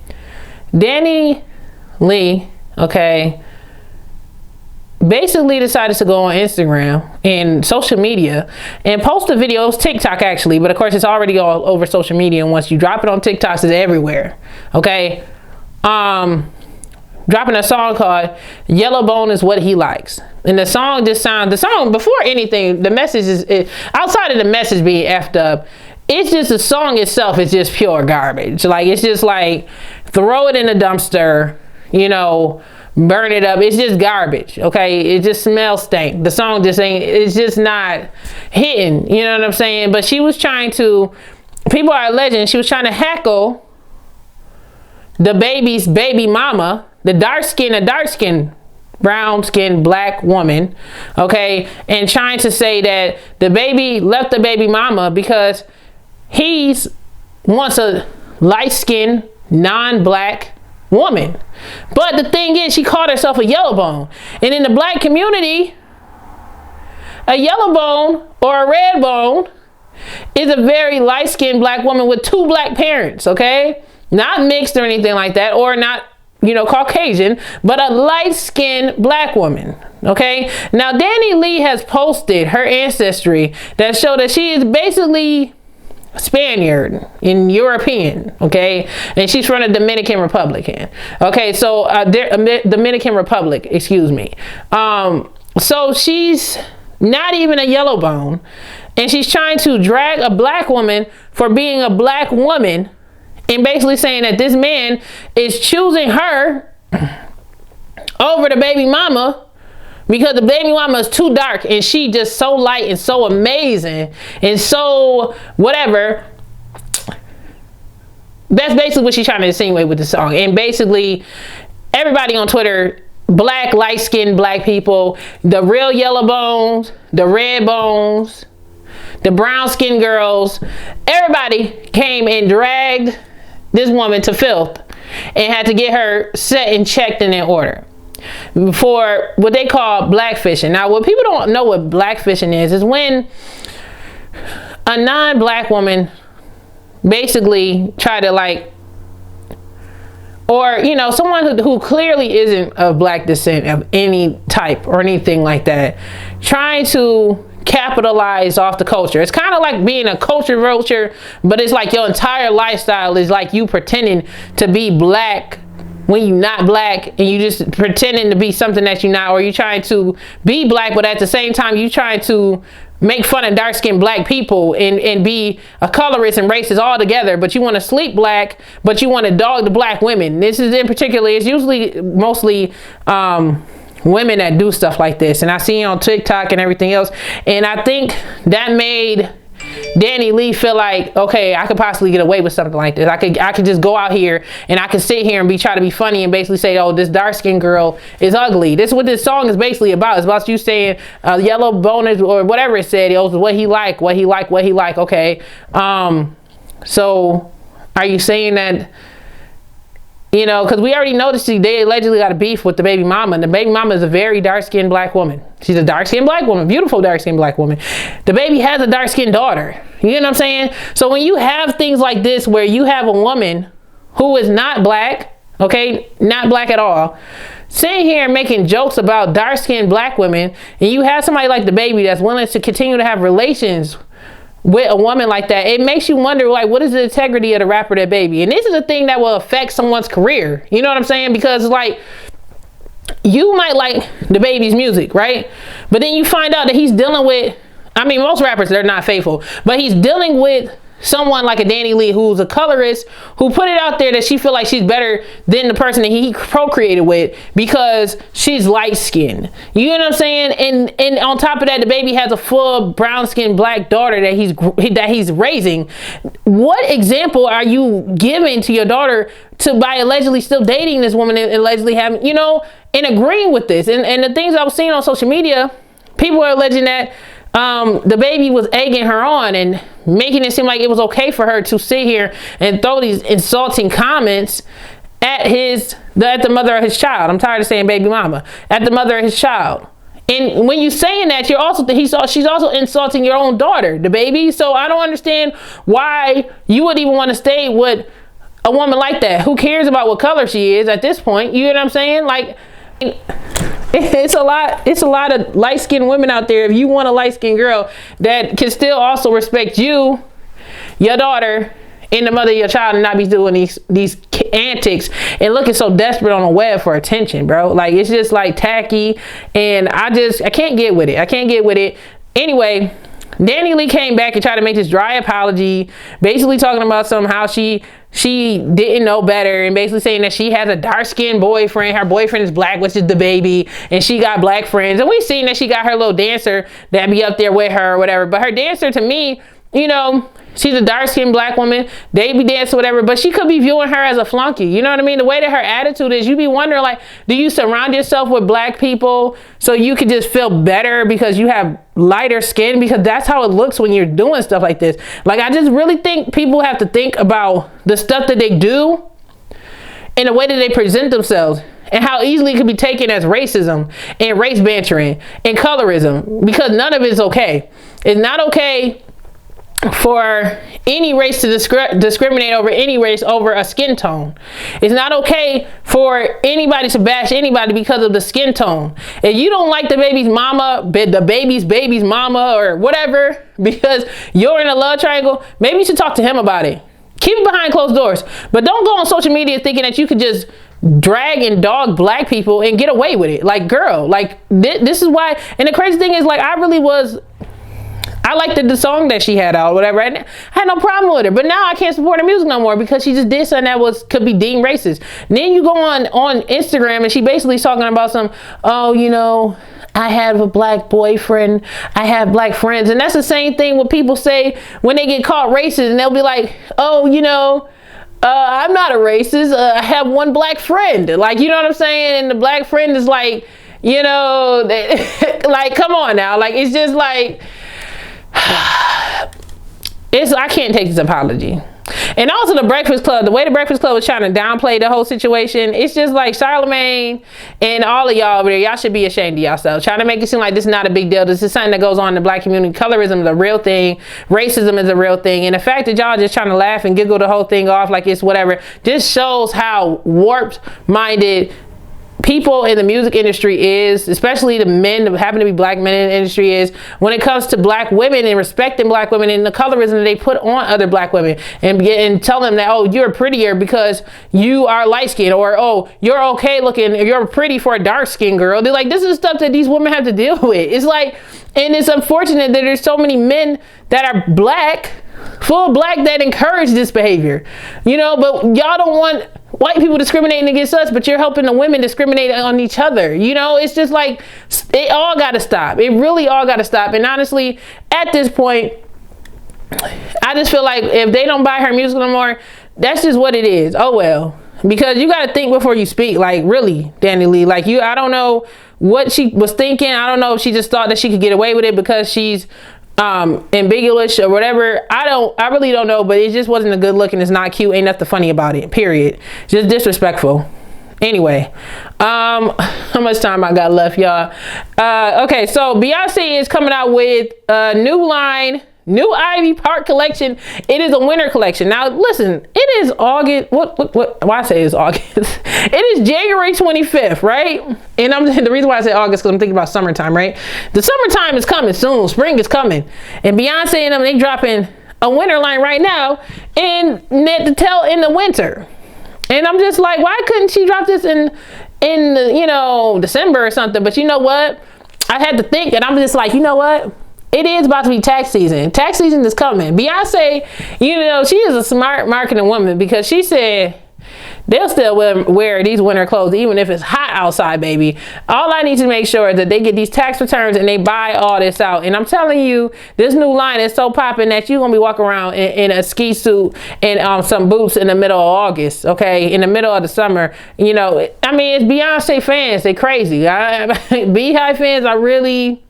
Danny Lee, okay, basically decided to go on Instagram and social media and post a video. It was TikTok actually, but of course it's already all over social media, and once you drop it on TikTok, it's everywhere. Okay, dropping a song called Yellow Bone Is What He Likes, and the song before anything, the message is outside of the message being effed up, it's just the song itself is just pure garbage. Like, it's just like, throw it in the dumpster, you know, burn it up. It's just garbage. Okay, it just smells stank. The song just ain't, it's just not hitting, you know what I'm saying? But she was trying to, people are alleging she was trying to heckle the baby's baby mama, the dark skin brown skinned black woman, okay, and trying to say that the baby left the baby mama because he's wants a light skinned non-black woman. But the thing is, she called herself a yellow bone, and in the black community, a yellow bone or a red bone is a very light-skinned black woman with two black parents, okay, not mixed or anything like that, or not, you know, Caucasian, but a light-skinned black woman. Okay, now Danny Lee has posted her ancestry that show that she is basically Spaniard in European, okay, and she's from the Dominican Republic. Okay, so Dominican Republic, excuse me. So she's not even a yellow bone, and she's trying to drag a black woman for being a black woman, and basically saying that this man is choosing her over the baby mama because the baby mama is too dark and she just so light and so amazing and so whatever. That's basically what she's trying to insinuate with the song. And basically everybody on Twitter, black, light-skinned black people, the real yellow bones, the red bones, the brown-skinned girls, everybody came and dragged this woman to filth and had to get her set and checked and in order for what they call blackfishing. Now, what people don't know what blackfishing is when a non-black woman basically try to, like, or, you know, someone who clearly isn't of black descent of any type or anything like that, trying to capitalize off the culture. It's kind of like being a culture vulture, but it's like your entire lifestyle is like you pretending to be black when you're not black, and you just pretending to be something that you're not, or you trying to be black, but at the same time you trying to make fun of dark-skinned black people and be a colorist and racist all together, but you want to sleep black, but you want to dog the black women. This is in particular, it's usually mostly women that do stuff like this, and I see it on TikTok and everything else, and I think that made Danny Lee feel like, okay, I could possibly get away with something like this. I could just go out here and I could sit here and try to be funny and basically say, oh, this dark-skinned girl is ugly. This is what this song is basically about. It's about you saying yellow boners or whatever it said. It was what he like. Okay. So are you saying that, you know, because we already noticed they allegedly got a beef with the baby mama, and the baby mama is a very dark-skinned black woman. She's a dark-skinned black woman, beautiful dark-skinned black woman. The baby has a dark-skinned daughter. You know what I'm saying? So when you have things like this where you have a woman who is not black, okay, not black at all, sitting here and making jokes about dark-skinned black women, and you have somebody like the baby that's willing to continue to have relations with a woman like that, it makes you wonder, like, what is the integrity of the rapper that baby? And this is a thing that will affect someone's career. You know what I'm saying? Because, like, you might like the baby's music, right? But then you find out that he's dealing with, I mean, most rappers, they're not faithful, but he's dealing with someone like a Danny Lee, who's a colorist, who put it out there that she feel like she's better than the person that he procreated with because she's light skinned. You know what I'm saying? And on top of that, the baby has a full brown skinned black daughter that he's raising. What example are you giving to your daughter by allegedly still dating this woman and allegedly having, you know, and agreeing with this? And the things I was seeing on social media, people are alleging that the baby was egging her on and making it seem like it was okay for her to sit here and throw these insulting comments at the mother of his child. I'm tired of saying baby mama. At the mother of his child. And when you're saying that, she's also insulting your own daughter, the baby. So I don't understand why you would even want to stay with a woman like that. Who cares about what color she is at this point? You know what I'm saying? Like, it's a lot of light-skinned women out there. If you want a light-skinned girl that can still also respect you, your daughter, and the mother of your child, and not be doing these antics and looking so desperate on the web for attention, bro. Like, it's just like tacky, and I can't get with it. Anyway, Danny Lee came back and tried to make this dry apology, basically talking about how she didn't know better, and basically saying that she has a dark-skinned boyfriend. Her boyfriend is black, which is the baby, and she got black friends. And we've seen that she got her little dancer that be up there with her or whatever. But her dancer, to me, you know, she's a dark-skinned black woman. They be dancing, whatever, but she could be viewing her as a flunky. You know what I mean? The way that her attitude is, you be wondering, like, do you surround yourself with black people so you could just feel better because you have lighter skin? Because that's how it looks when you're doing stuff like this. Like, I just really think people have to think about the stuff that they do and the way that they present themselves, and how easily it can be taken as racism and race bantering and colorism, because none of it is okay. It's not okay for any race to discriminate over any race over a skin tone. It's not okay for anybody to bash anybody because of the skin tone. If you don't like the baby's mama or whatever because you're in a love triangle, maybe you should talk to him about it. Keep it behind closed doors, but don't go on social media thinking that you could just drag and dog black people and get away with it. Like, girl, like this is why. And the crazy thing is, like, I liked the song that she had out, whatever. I had no problem with her, but now I can't support her music no more because she just did something that could be deemed racist. And then you go on Instagram and she basically talking about I have a black boyfriend, I have black friends. And that's the same thing what people say when they get caught racist, and they'll be like, I'm not a racist, I have one black friend. Like, you know what I'm saying? And the black friend is like, like, come on now. Like, it's just like, I can't take this apology. And also the Breakfast Club, the way the Breakfast Club was trying to downplay the whole situation, it's just like Charlamagne and all of y'all over there, y'all should be ashamed of yourselves. Trying to make it seem like this is not a big deal. This is something that goes on in the black community. Colorism is a real thing. Racism is a real thing. And the fact that y'all just trying to laugh and giggle the whole thing off like it's whatever just shows how warped-minded people in the music industry is, especially the men that happen to be black men in the industry, is when it comes to black women and respecting black women and the colorism that they put on other black women, and tell them that, oh, you're prettier because you are light skinned, or oh, you're okay looking, you're pretty for a dark skinned girl. They're like, this is stuff that these women have to deal with. It's like, and it's unfortunate that there's so many men that are black, full black, that encourage this behavior, but y'all don't want white people discriminating against us, but you're helping the women discriminate on each other. It's just like, it all got to stop. It really all got to stop. And honestly, at this point, I just feel like if they don't buy her music no more, that's just what it is. Oh, well, because you got to think before you speak. Like, really, Danny Lee, like, I don't know what she was thinking. I don't know if she just thought that she could get away with it because she's ambiguous or whatever. I really don't know, but it just wasn't a good look, and it's not cute. Ain't nothing funny about it, period. Just disrespectful. Anyway, how much time I got left, y'all? Okay, so Beyonce is coming out with a new line, new Ivy Park collection. It is a winter collection. Now, listen, it is August. Why I say it's August? It is January 25th, right? And the reason why I say August, because I'm thinking about summertime, right? The summertime is coming soon. Spring is coming. And Beyonce and them, they dropping a winter line right now, and to tell in the winter. And I'm just like, why couldn't she drop this in December or something? But you know what? I had to think, and I'm just like, you know what? It is about to be tax season. Tax season is coming. Beyonce, she is a smart marketing woman, because she said they'll still wear these winter clothes even if it's hot outside, baby. All I need to make sure is that they get these tax returns and they buy all this out. And I'm telling you, this new line is so popping that you're going to be walking around in a ski suit and some boots in the middle of August, okay? In the middle of the summer. It's Beyonce fans. They crazy. Beehive fans are really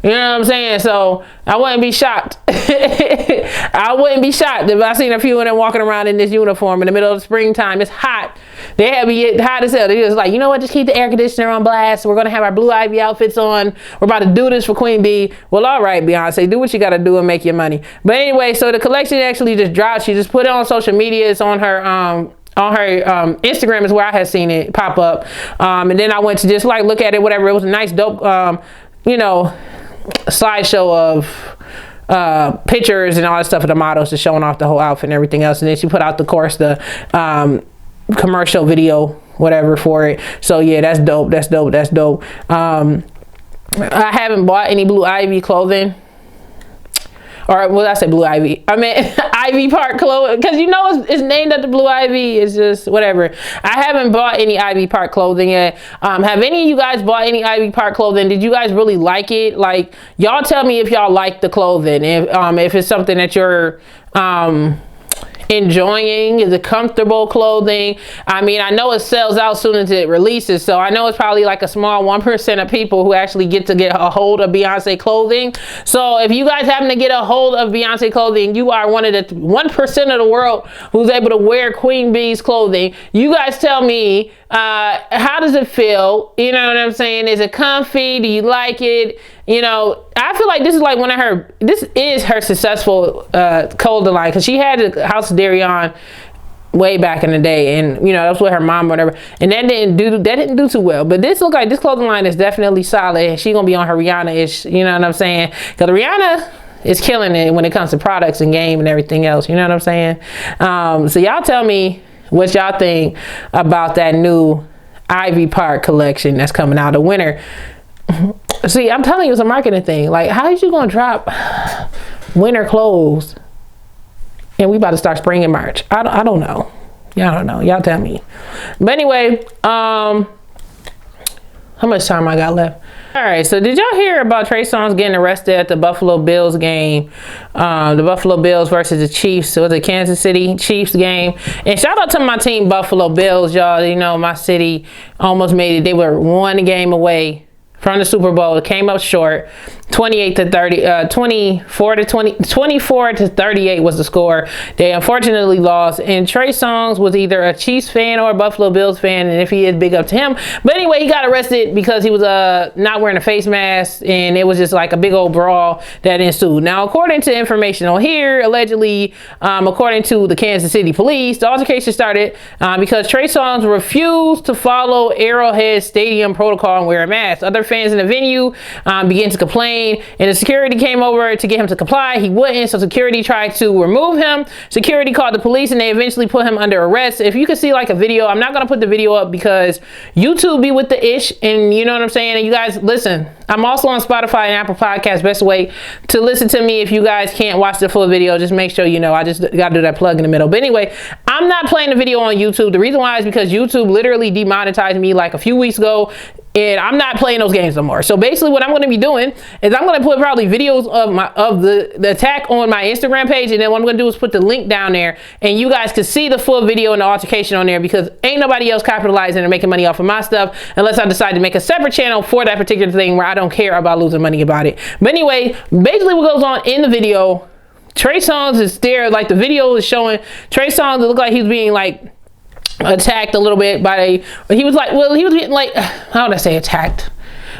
You know what I'm saying? So I wouldn't be shocked. I wouldn't be shocked if I seen a few of them walking around in this uniform in the middle of the springtime. It's hot. They have me hot as hell. They just like, you know what? Just keep the air conditioner on blast. We're going to have our Blue Ivy outfits on. We're about to do this for Queen Bee. Well, all right, Beyonce, do what you got to do and make your money. But anyway, so the collection actually just dropped. She just put it on social media. It's on her Instagram is where I had seen it pop up. And then I went to just like look at it, whatever. It was a nice, dope, you know, slideshow of pictures and all that stuff of the models, just showing off the whole outfit and everything else. And then she put out, of course, the commercial video, whatever, for it. So yeah, that's dope. That's dope. That's dope. I haven't bought any Blue Ivy clothing. Or what did I say, Blue Ivy? I mean Ivy Park clothing, because you know it's named after Blue Ivy. It's just whatever. I haven't bought any Ivy Park clothing yet. Have any of you guys bought any Ivy Park clothing? Did you guys really like it? Like, y'all tell me if y'all like the clothing. If it's something that you're enjoying. Is it comfortable clothing? I mean, I know it sells out soon as it releases, so I know it's probably like a small 1% of people who actually get a hold of Beyonce clothing. So if you guys happen to get a hold of Beyonce clothing, you are one of the 1% of the world who's able to wear Queen Bee's clothing. You guys tell me, how does it feel? You know what I'm saying? Is it comfy? Do you like it? You know, I feel like this is like one of this is her successful clothing line, because she had the House of Darion way back in the day, and you know, that's with her mom or whatever, and that didn't do too well. But this look like this clothing line is definitely solid, and she gonna be on her Rihanna-ish, you know what I'm saying? Because Rihanna is killing it when it comes to products and game and everything else, you know what I'm saying? So y'all tell me what y'all think about that new Ivy Park collection that's coming out, the winter. See, I'm telling you, it's a marketing thing. Like, how is you gonna drop winter clothes and we about to start spring in March? I don't know. Y'all don't know. Y'all tell me. But anyway, how much time I got left? All right, so did y'all hear about Trey Songz getting arrested at the Buffalo Bills game? The Buffalo Bills versus the Chiefs. So it was a Kansas City Chiefs game. And shout out to my team, Buffalo Bills, y'all. You know, my city almost made it. They were one game away from the Super Bowl. It came up short. 24 to 38 was the score. They unfortunately lost, and Trey Songz was either a Chiefs fan or a Buffalo Bills fan, and if he is, big up to him. But anyway, he got arrested because he was not wearing a face mask, and it was just like a big old brawl that ensued. Now, according to information on here, allegedly, according to the Kansas City police, the altercation started because Trey Songz refused to follow Arrowhead Stadium protocol and wear a mask. Other fans in the venue began to complain, and the security came over to get him to comply. He wouldn't, so security tried to remove him. Security called the police, and they eventually put him under arrest. If you can see like a video, I'm not gonna put the video up because YouTube be with the ish, and you know what I'm saying. And you guys listen, I'm also on Spotify and Apple Podcasts. Best way to listen to me if you guys can't watch the full video, just make sure you know. I just gotta do that plug in the middle. But anyway, I'm not playing the video on YouTube. The reason why is because YouTube literally demonetized me like a few weeks ago, and I'm not playing those games no more. So basically what I'm going to be doing is I'm going to put probably videos of the attack on my Instagram page, and then what I'm going to do is put the link down there, and you guys can see the full video and the altercation on there, because ain't nobody else capitalizing and making money off of my stuff unless I decide to make a separate channel for that particular thing where I don't care about losing money about it. But anyway, basically what goes on in the video, Trey Songz is there, like the video is showing Trey Songz, it looked like he's being like attacked a little bit by he was being like, how would I say attacked?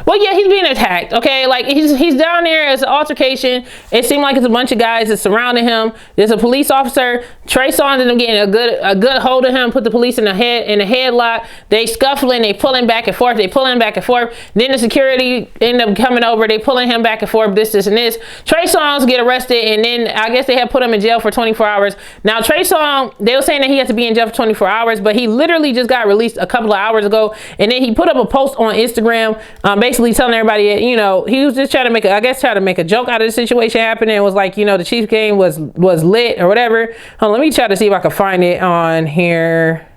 Well, yeah, he's being attacked, okay? Like, he's down there as an altercation. It seemed like it's a bunch of guys that surrounding him. There's a police officer. Trey Songz ended up getting a good hold of him, put the police in the headlock. They scuffling, they pulling back and forth, Then the security end up coming over, they pulling him back and forth, this, and this. Trey Songz get arrested, and then I guess they had put him in jail for 24 hours. Now, Trey Songz, they were saying that he had to be in jail for 24 hours, but he literally just got released a couple of hours ago, and then he put up a post on Instagram, basically telling everybody, you know, he was just trying to make a joke out of the situation happening. It was like, you know, the Chiefs game was lit or whatever. Let me try to see if I can find it on here.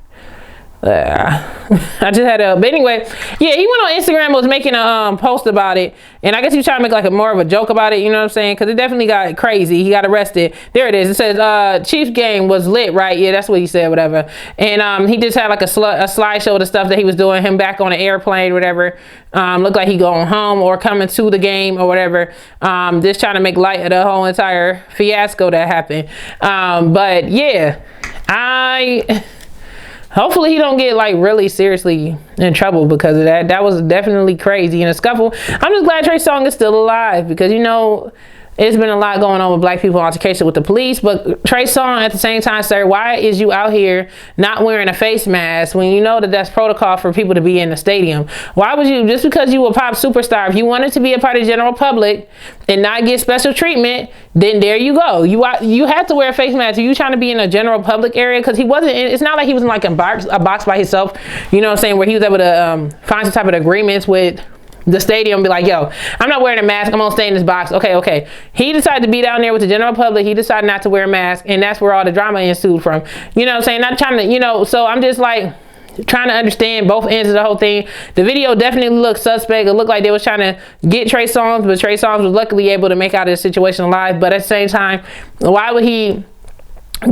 I just had but anyway, yeah, he went on Instagram, was making a post about it, and I guess he was trying to make like a more of a joke about it, you know what I'm saying? Because it definitely got crazy. He got arrested. There it is. It says Chiefs game was lit, right? Yeah, that's what he said, whatever. And he just had like a slideshow of the stuff that he was doing, him back on an airplane, whatever. Looked like he going home or coming to the game or whatever. Just trying to make light of the whole entire fiasco that happened. But yeah, hopefully he don't get like really seriously in trouble because of that. That was definitely crazy in a scuffle. I'm just glad Trey Songz is still alive because, you know, it's been a lot going on with black people altercation with the police. But Trey Songz, at the same time, sir, why is you out here not wearing a face mask when you know that that's protocol for people to be in the stadium? Why would you, just because you a pop superstar, if you wanted to be a part of the general public and not get special treatment, then there you go. You have to wear a face mask. Are you trying to be in a general public area? Because he wasn't, it's not like he was in like a box by himself, you know what I'm saying, where he was able to find some type of agreements with the stadium, be like, yo, I'm not wearing a mask, I'm gonna stay in this box. Okay. He decided to be down there with the general public. He decided not to wear a mask, and that's where all the drama ensued from. You know what I'm saying? Not trying to, you know, so I'm just like trying to understand both ends of the whole thing. The video definitely looked suspect. It looked like they was trying to get Trey Songz, but Trey Songz was luckily able to make out of the situation alive. But at the same time, why would he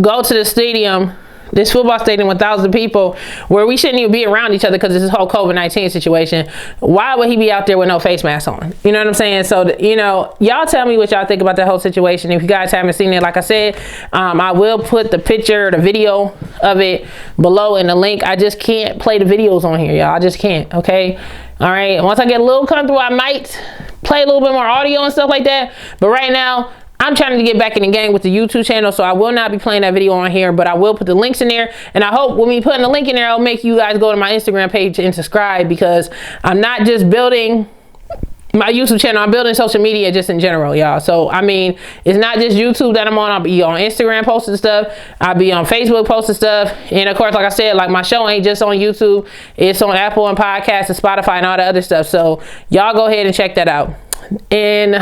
go to the stadium, this football stadium with thousands of people, where we shouldn't even be around each other because of this whole COVID-19 situation? Why would he be out there with no face mask on? You know what I'm saying? So, you know, y'all tell me what y'all think about that whole situation. If you guys haven't seen it, like I said, I will put the picture or the video of it below in the link. I just can't play the videos on here, y'all. I just can't, okay? All right, once I get a little comfortable, I might play a little bit more audio and stuff like that. But right now, I'm trying to get back in the game with the YouTube channel, so I will not be playing that video on here, but I will put the links in there. And I hope when we put the link in there, I'll make you guys go to my Instagram page and subscribe, because I'm not just building my YouTube channel, I'm building social media just in general, y'all. So, I mean, it's not just YouTube that I'm on. I'll be on Instagram posting stuff. I'll be on Facebook posting stuff. And of course, like I said, like my show ain't just on YouTube. It's on Apple and Podcasts and Spotify and all the other stuff. So, y'all go ahead and check that out. And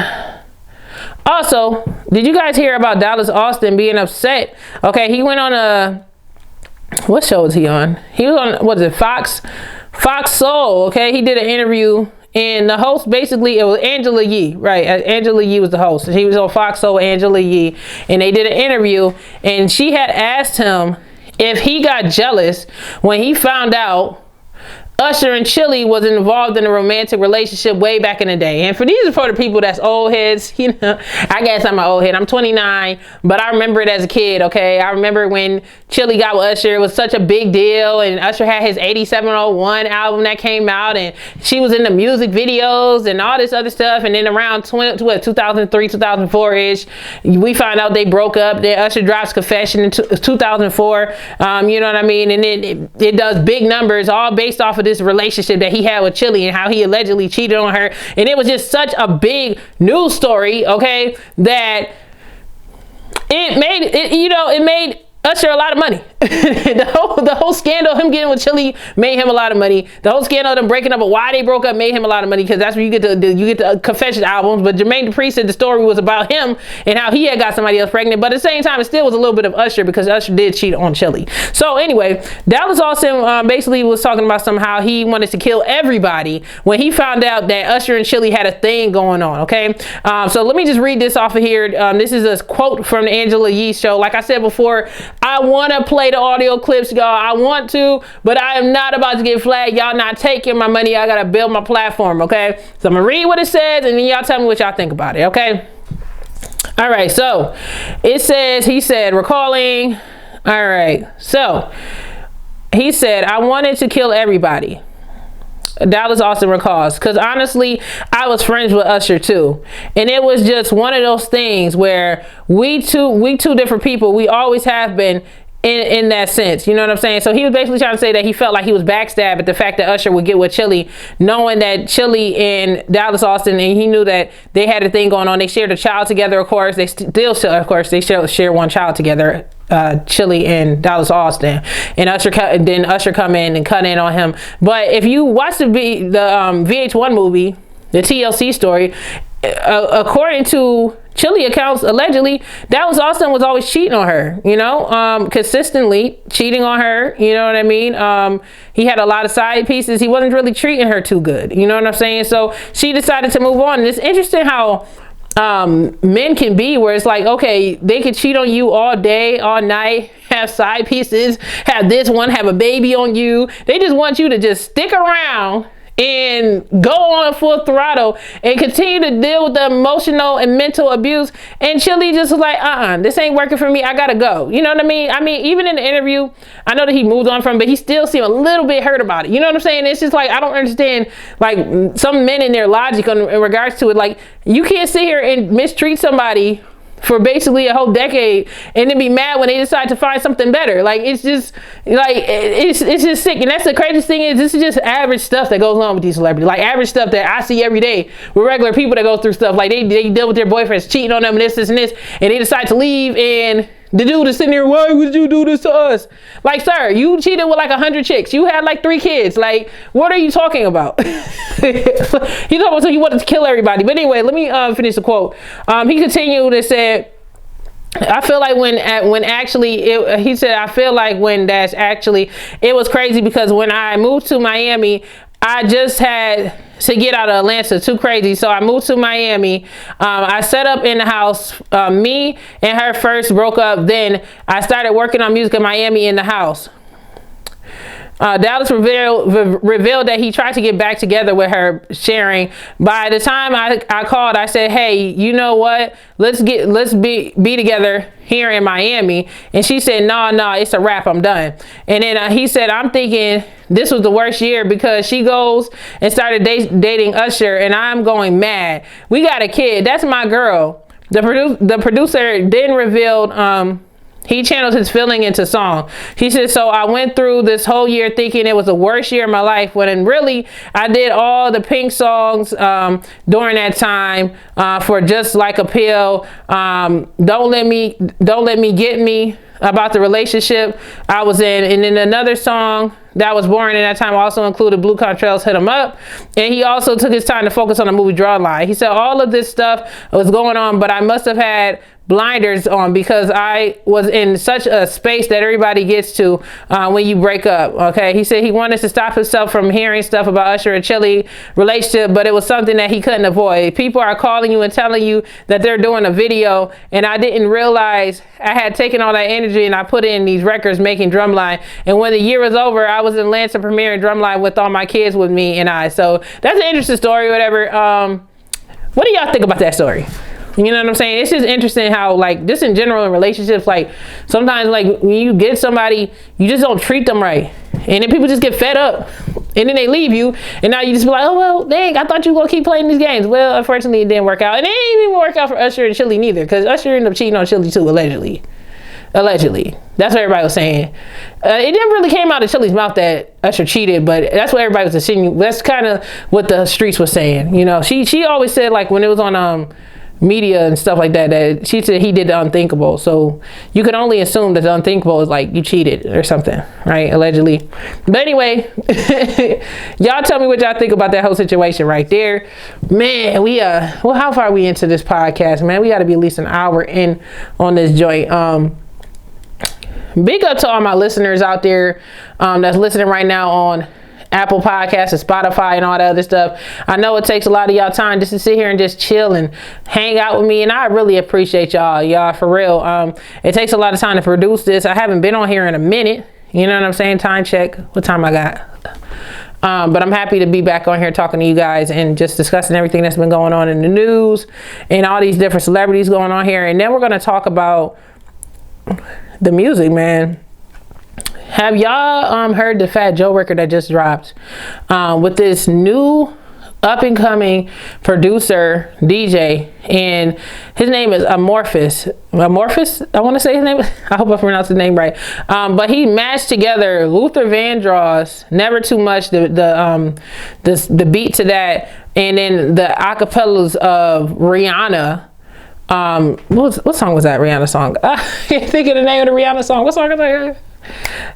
also, did you guys hear about Dallas Austin being upset? Okay, he went on what show was he on? He was on, what is it, Fox Soul, okay? He did an interview, and the host, basically, it was Angela Yee, right? Angela Yee was the host. He was on Fox Soul, Angela Yee, and they did an interview, and she had asked him if he got jealous when he found out Usher and Chili was involved in a romantic relationship way back in the day. And these are for the people that's old heads, you know. I guess I'm an old head. I'm 29, but I remember it as a kid, okay? I remember when Chili got with Usher. It was such a big deal, and Usher had his 8701 album that came out, and she was in the music videos and all this other stuff. And then around 2003, 2004-ish, we find out they broke up. Then Usher drops Confession in 2004, you know what I mean? And then it does big numbers, all based off of this relationship that he had with Chili and how he allegedly cheated on her. And it was just such a big news story, okay, that it made Usher a lot of money. the whole scandal, him getting with Chili, made him a lot of money. The whole scandal of them breaking up, but why they broke up, made him a lot of money, because that's where you get the Confession albums. But Jermaine Dupri said the story was about him and how he had got somebody else pregnant. But at the same time, it still was a little bit of Usher, because Usher did cheat on Chili. So anyway, Dallas Austin basically was talking about somehow he wanted to kill everybody when he found out that Usher and Chili had a thing going on, okay? So let me just read this off of here. This is a quote from the Angela Yee show. Like I said before, I want to play the audio clips, y'all. I want to, but I am not about to get flagged. Y'all not taking my money. I got to build my platform, okay? So I'm going to read what it says, and then y'all tell me what y'all think about it, okay? All right, so it says, he said, recalling. All right, so he said, I wanted to kill everybody. Dallas Austin recalls, because honestly, I was friends with Usher too, and it was just one of those things where we two different people. We always have been in that sense, you know what I'm saying? So he was basically trying to say that he felt like he was backstabbed at the fact that Usher would get with Chili, knowing that Chili and Dallas Austin, and he knew that they had a thing going on. They shared a child together, of course. They still, of course, they share one child together. Chili and Dallas Austin, and Usher come in and cut in on him. But if you watch the VH1 movie, the TLC story, according to Chili accounts, allegedly, Dallas Austin was always cheating on her, consistently cheating on her. You know what I mean? He had a lot of side pieces. He wasn't really treating her too good. You know what I'm saying? So she decided to move on. And it's interesting how men can be, where it's like, okay, they could cheat on you all day, all night, have side pieces, have this one, have a baby on you. They just want you to just stick around and go on full throttle and continue to deal with the emotional and mental abuse. And Chili just was like, this ain't working for me. I gotta go. You know what I mean? I mean, even in the interview, I know that he moved on from, but he still seemed a little bit hurt about it. You know what I'm saying? It's just like, I don't understand, like, some men in their logic in regards to it. Like, you can't sit here and mistreat somebody for basically a whole decade and then be mad when they decide to find something better. Like, it's just like, it's just sick. And that's the craziest thing, is this is just average stuff that goes on with these celebrities. Like, average stuff that I see every day with regular people that go through stuff. Like, they deal with their boyfriends cheating on them and this, and they decide to leave, and the dude is sitting there, why would you do this to us? Like, sir, you cheated with like 100 chicks. You had like 3 kids. Like, what are you talking about? He's talking about, so you wanted to kill everybody. But anyway, let me finish the quote. He continued and said, I feel like he said, I feel like when that's actually, it was crazy because when I moved to Miami, I just had to get out of Atlanta. Too crazy. So I moved to Miami. I set up in the house. Me and her first broke up. Then I started working on music in Miami in the house. Dallas revealed that he tried to get back together with her, sharing, by the time I called, I said, hey, you know what? Let's be together here in Miami. And she said, no, it's a wrap. I'm done. And then he said, I'm thinking this was the worst year because she goes and started dating Usher, and I'm going mad. We got a kid. That's my girl. The producer then revealed, he channeled his feeling into song. He said, so I went through this whole year thinking it was the worst year of my life, when really I did all the Pink songs during that time for Just Like a Pill, Don't Let Me Get Me, about the relationship I was in. And then another song that was born in that time also included Blue Contrails, Hit 'Em Up. And he also took his time to focus on the movie Drawline. He said all of this stuff was going on, but I must have had blinders on because I was in such a space that everybody gets to when you break up. Okay, he said he wanted to stop himself from hearing stuff about Usher and Chili relationship, but it was something that he couldn't avoid. People are calling you and telling you that they're doing a video, and I didn't realize I had taken all that energy and I put it in these records making Drumline. And when the year was over, I was in Atlanta premiering Drumline with all my kids with me and I. So that's an interesting story, whatever. What do y'all think about that story? You know what I'm saying? It's just interesting how, like, just in general in relationships, like, sometimes, like, when you get somebody, you just don't treat them right. And then people just get fed up. And then they leave you. And now you just be like, oh, well, dang, I thought you were going to keep playing these games. Well, unfortunately, it didn't work out. And it didn't even work out for Usher and Chili neither. Because Usher ended up cheating on Chili, too, allegedly. That's what everybody was saying. It didn't really came out of Chili's mouth that Usher cheated, but that's what everybody was insinuating. That's kind of what the streets was saying. You know, she always said, like, when it was on media and stuff like that, that she said he did the unthinkable. So you could only assume that the unthinkable is like you cheated or something, right? Allegedly. But anyway, y'all tell me what y'all think about that whole situation right there. Man, we well, how far are we into this podcast, man? We got to be at least an hour in on this joint. Big up to all my listeners out there that's listening right now on Apple Podcasts and Spotify and all that other stuff. I know it takes a lot of y'all time just to sit here and just chill and hang out with me, and I really appreciate y'all for real. It takes a lot of time to produce this. I haven't been on here in a minute, you know what I'm saying? Time check, what time I got? But I'm happy to be back on here talking to you guys and just discussing everything that's been going on in the news and all these different celebrities going on here. And then we're going to talk about the music, man. Have y'all heard the Fat Joe record that just dropped with this new up and coming producer DJ, and his name is Amorphous, I want to say his name. I hope I pronounced his name right. But he mashed together Luther Vandross, Never Too Much, the beat to that, and then the acapellas of Rihanna. What song was that Rihanna song? I can't think of the name of the Rihanna song. What song is that?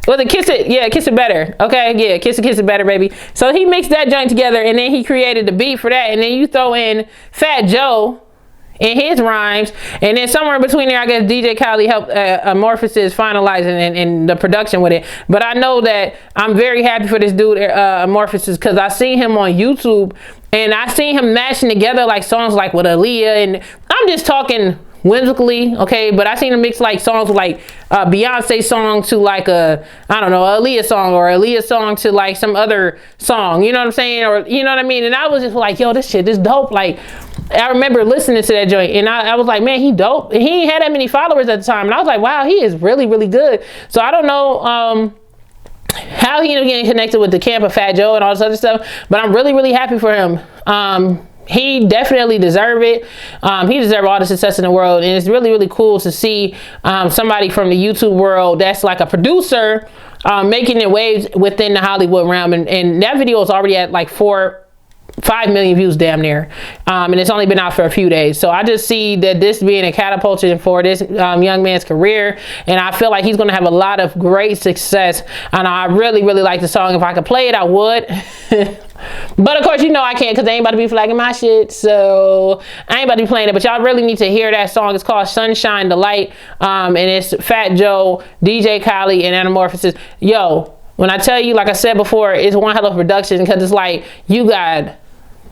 Well, the Kiss It, yeah, Kiss It Better. Okay, yeah, Kiss It Better, baby. So he mixed that joint together, and then he created the beat for that, and then you throw in Fat Joe. in his rhymes, and then somewhere in between there, I guess DJ Khaled helped Amorphous finalizing and the production with it. But I know that I'm very happy for this dude, Amorphous, because I seen him on YouTube, and I seen him mashing together like songs like with Aaliyah, and I'm just talking whimsically, okay, but I seen him mix like songs with like Beyonce song to like a, I don't know, Aaliyah song, or Aaliyah song to like some other song, you know what I'm saying, or you know what I mean. And I was just like, yo, this shit is dope. Like, I remember listening to that joint, and I was like, man, he dope. And he ain't had that many followers at the time, and I was like, wow, he is really, really good. So I don't know how he ended up getting connected with the camp of Fat Joe and all this other stuff, but I'm really, really happy for him. He definitely deserved it. He deserved all the success in the world, and it's really, really cool to see somebody from the YouTube world that's like a producer making their waves within the Hollywood realm, and that video is already at like 5 million views damn near, and it's only been out for a few days. So I just see that this being a catapulting for this young man's career, and I feel like he's going to have a lot of great success. And I really, really like the song. If I could play it, I would. But of course, you know I can't, because I ain't about to be flagging my shit, so I ain't about to be playing it. But y'all really need to hear that song. It's called Sunshine Delight, and it's Fat Joe, DJ Khaled, and Anamorphosis. Yo, when I tell you, like I said before, it's one hell of a production, because it's like you got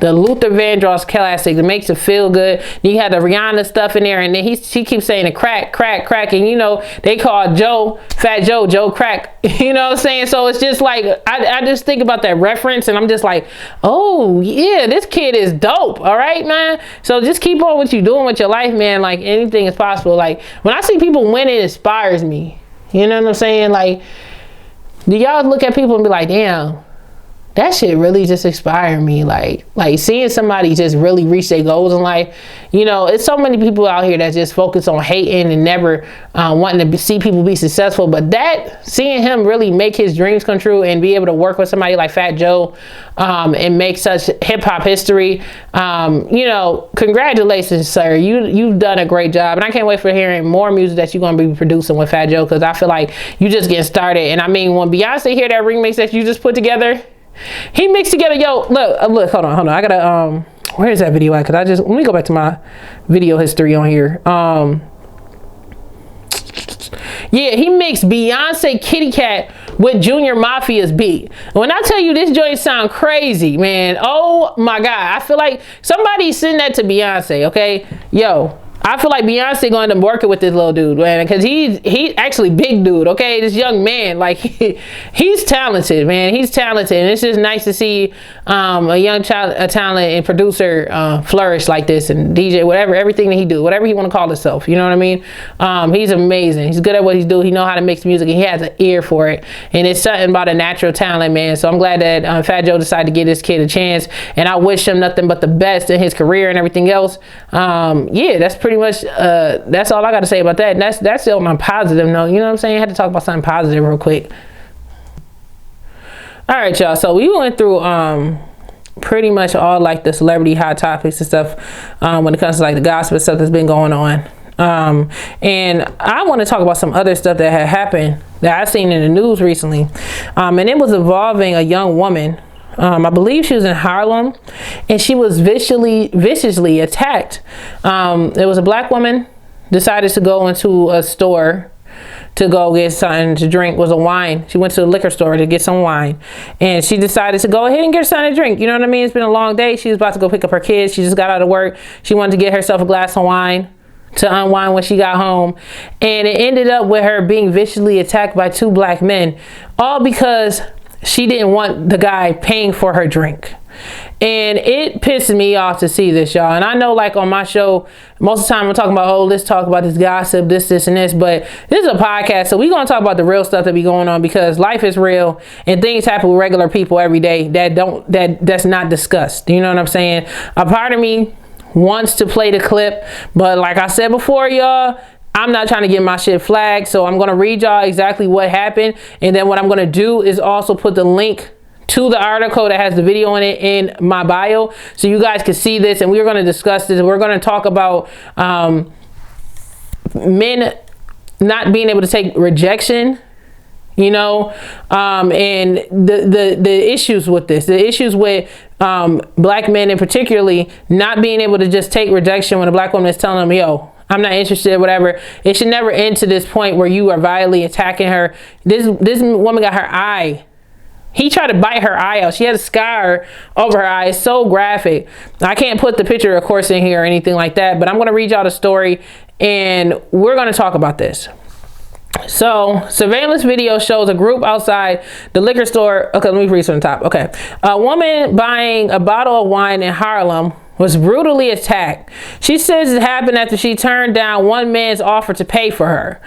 the Luther Vandross classic that makes it feel good. You had the Rihanna stuff in there, and then she keeps saying the crack, crack, crack, and you know they call Joe, Fat Joe, Joe Crack. You know what I'm saying? So it's just like I just think about that reference, and I'm just like, oh yeah, this kid is dope. All right, man. So just keep on what you're doing with your life, man. Like, anything is possible. Like, when I see people win, it inspires me. You know what I'm saying? Like, do y'all look at people and be like, damn, that shit really just inspired me. Like seeing somebody just really reach their goals in life. You know, it's so many people out here that just focus on hating and never wanting to see people be successful. But seeing him really make his dreams come true and be able to work with somebody like Fat Joe and make such hip hop history, you know, congratulations, sir. You've done a great job, and I can't wait for hearing more music that you're going to be producing with Fat Joe, because I feel like you just getting started. And I mean, when Beyonce hear that remix that you just put together, he mixed together, yo, look, hold on. I gotta, where is that video at? Cause let me go back to my video history on here. Yeah, he mixed Beyonce Kitty Cat with Junior Mafia's beat. When I tell you this joint sound crazy, man, oh my God. I feel like somebody send that to Beyonce, okay? Yo, I feel like Beyonce going to work it with this little dude, man, because he's actually big dude, okay? This young man, like, he's talented, man. He's talented, and it's just nice to see a young child, a talent and producer flourish like this, and DJ, whatever, everything that he do, whatever he want to call himself, you know what I mean? He's amazing. He's good at what he's doing. He know how to mix music, and he has an ear for it, and it's something about a natural talent, man. So I'm glad that Fat Joe decided to give this kid a chance, and I wish him nothing but the best in his career and everything else. Yeah, that's pretty much that's all I got to say about that. And that's still on a positive note, you know what I'm saying? I had to talk about something positive real quick. All right, y'all, so we went through pretty much all like the celebrity hot topics and stuff when it comes to like the gossip stuff that's been going on, and I want to talk about some other stuff that had happened that I seen in the news recently, and it was involving a young woman. I believe she was in Harlem, and she was viciously attacked. It was a black woman, decided to go into a store to go get something to drink. Was a wine. She went to the liquor store to get some wine, and she decided to go ahead and get something to drink. You know what I mean? It's been a long day. She was about to go pick up her kids. She just got out of work. She wanted to get herself a glass of wine to unwind when she got home, and it ended up with her being viciously attacked by two black men, all because she didn't want the guy paying for her drink. And it pissed me off to see this, y'all. And I know, like, on my show, most of the time I'm talking about, oh, let's talk about this gossip, this, and this. But this is a podcast, so we're going to talk about the real stuff that be going on, because life is real and things happen with regular people every day that's not discussed. You know what I'm saying? A part of me wants to play the clip, but like I said before, y'all, I'm not trying to get my shit flagged, so I'm going to read y'all exactly what happened. And then what I'm going to do is also put the link to the article that has the video in it in my bio, so you guys can see this, and we're going to discuss this. We're going to talk about men not being able to take rejection. you know, and the issues with this, the issues with black men, and particularly not being able to just take rejection when a black woman is telling them, yo, I'm not interested, whatever. It should never end to this point where you are violently attacking her. This woman got her eye. He tried to bite her eye out. She had a scar over her eye. It's so graphic. I can't put the picture, of course, in here or anything like that, but I'm going to read y'all the story and we're going to talk about this. So, surveillance video shows a group outside the liquor store. Okay, let me read from the top. Okay. A woman buying a bottle of wine in Harlem was brutally attacked. She says it happened after she turned down one man's offer to pay for her.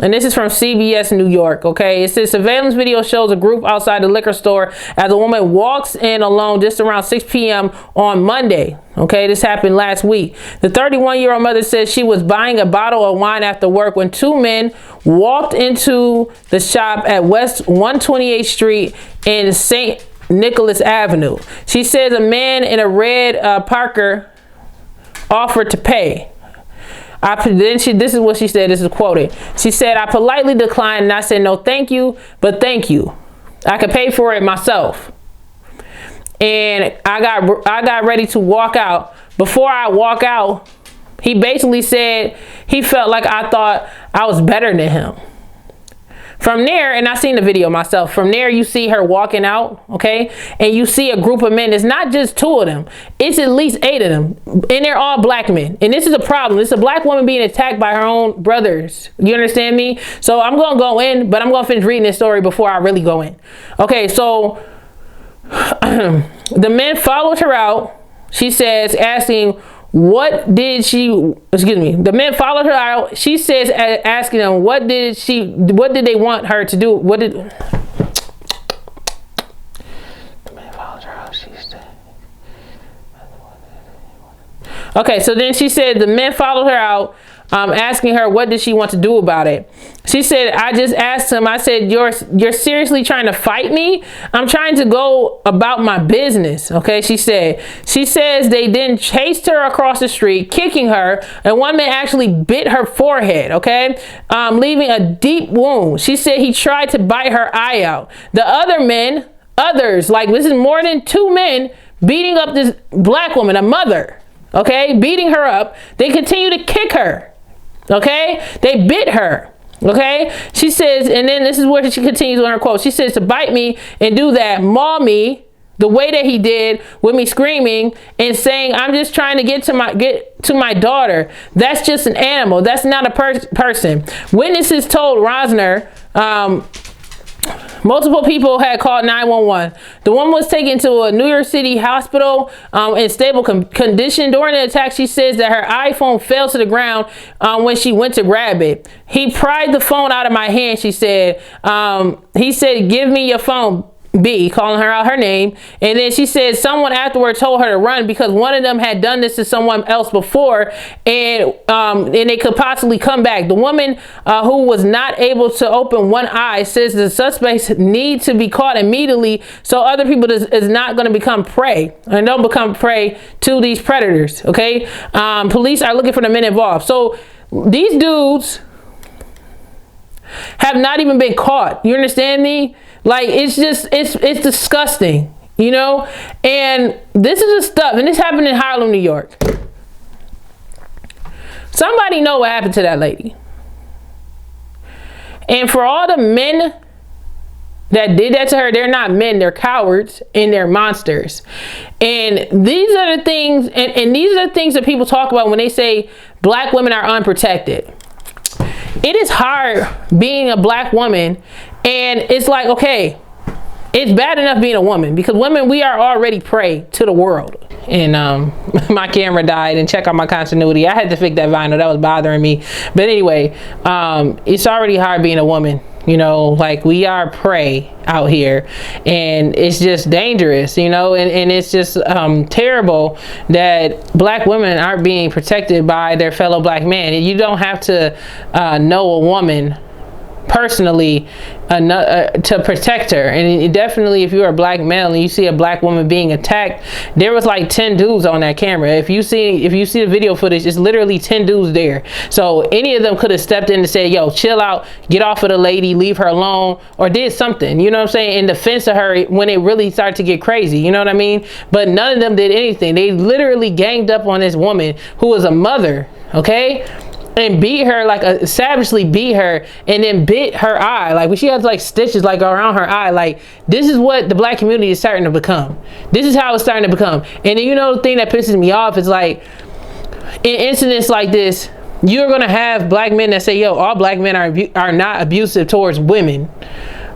And this is from CBS New York, okay? It says surveillance video shows a group outside the liquor store as a woman walks in alone just around 6 p.m. on Monday, okay? This happened last week. The 31-year-old mother says she was buying a bottle of wine after work when two men walked into the shop at West 128th Street in St. Nicholas Avenue. She says a man in a red Parker offered to pay. This is what she said. This is quoted. She said, I politely declined and I said, no, thank you, but thank you. I could pay for it myself. And I got ready to walk out. Before I walk out, he basically said he felt like I thought I was better than him. From there, and I seen the video myself, from there you see her walking out, okay? And you see a group of men. It's not just two of them. It's at least 8 of them. And they're all black men. And this is a problem. It's a black woman being attacked by her own brothers. You understand me? So I'm going to go in, but I'm going to finish reading this story before I really go in. Okay, so the men followed her out, she says, asking, the men followed her out. She says, asking them, what did they want her to do? The men followed her out. She said, okay, so then she said the men followed her out, asking her what did she want to do about it. She said, I just asked him, I said, you're seriously trying to fight me? I'm trying to go about my business. Okay, she says they then chased her across the street, kicking her, and one man actually bit her forehead, okay, leaving a deep wound. She said he tried to bite her eye out. The others, like this is more than 2 men beating up this black woman, a mother, okay, beating her up. They continue to kick her, okay, they bit her. Okay, she says, and then this is where she continues on her quote. She says, to bite me and do that, maul me the way that he did with me screaming and saying, I'm just trying to get to my daughter. That's just an animal. That's not a person. Witnesses told Rosner, multiple people had called 911. The woman was taken to a New York City hospital in stable condition. During the attack, she says that her iPhone fell to the ground when she went to grab it. He pried the phone out of my hand, she said. He said, give me your phone, B, calling her out her name. And then she said someone afterward told her to run because one of them had done this to someone else before, and they could possibly come back. The woman who was not able to open one eye says the suspects need to be caught immediately so other people is not going to become prey and don't become prey to these predators. Okay, police are looking for the men involved. So these dudes have not even been caught. You understand me? Like, it's just, it's disgusting, you know? And this is the stuff, and this happened in Harlem, New York. Somebody know what happened to that lady. And for all the men that did that to her, they're not men, they're cowards and they're monsters. And these are the things, and these are the things that people talk about when they say black women are unprotected. It is hard being a black woman, and it's like, okay, it's bad enough being a woman because women, we are already prey to the world. And my camera died, and check out my continuity. I had to fix that vinyl, that was bothering me. But anyway, it's already hard being a woman. You know, like, we are prey out here, and it's just dangerous, you know, and it's just terrible that black women aren't being protected by their fellow black men. And you don't have to know a woman personally to protect her. And definitely, if you're a black male and you see a black woman being attacked, there was like 10 dudes on that camera. If you see the video footage, it's literally 10 dudes there. So any of them could have stepped in and said, yo, chill out, get off of the lady, leave her alone, or did something, you know what I'm saying, in defense of her when it really started to get crazy, you know what I mean? But none of them did anything. They literally ganged up on this woman who was a mother, okay, and beat her, like savagely beat her, and then bit her eye. Like when she has like stitches like around her eye. Like this is what the black community is starting to become. This is how it's starting to become. And then, you know, the thing that pisses me off is like in incidents like this, you're gonna have black men that say, yo, all black men are not abusive towards women.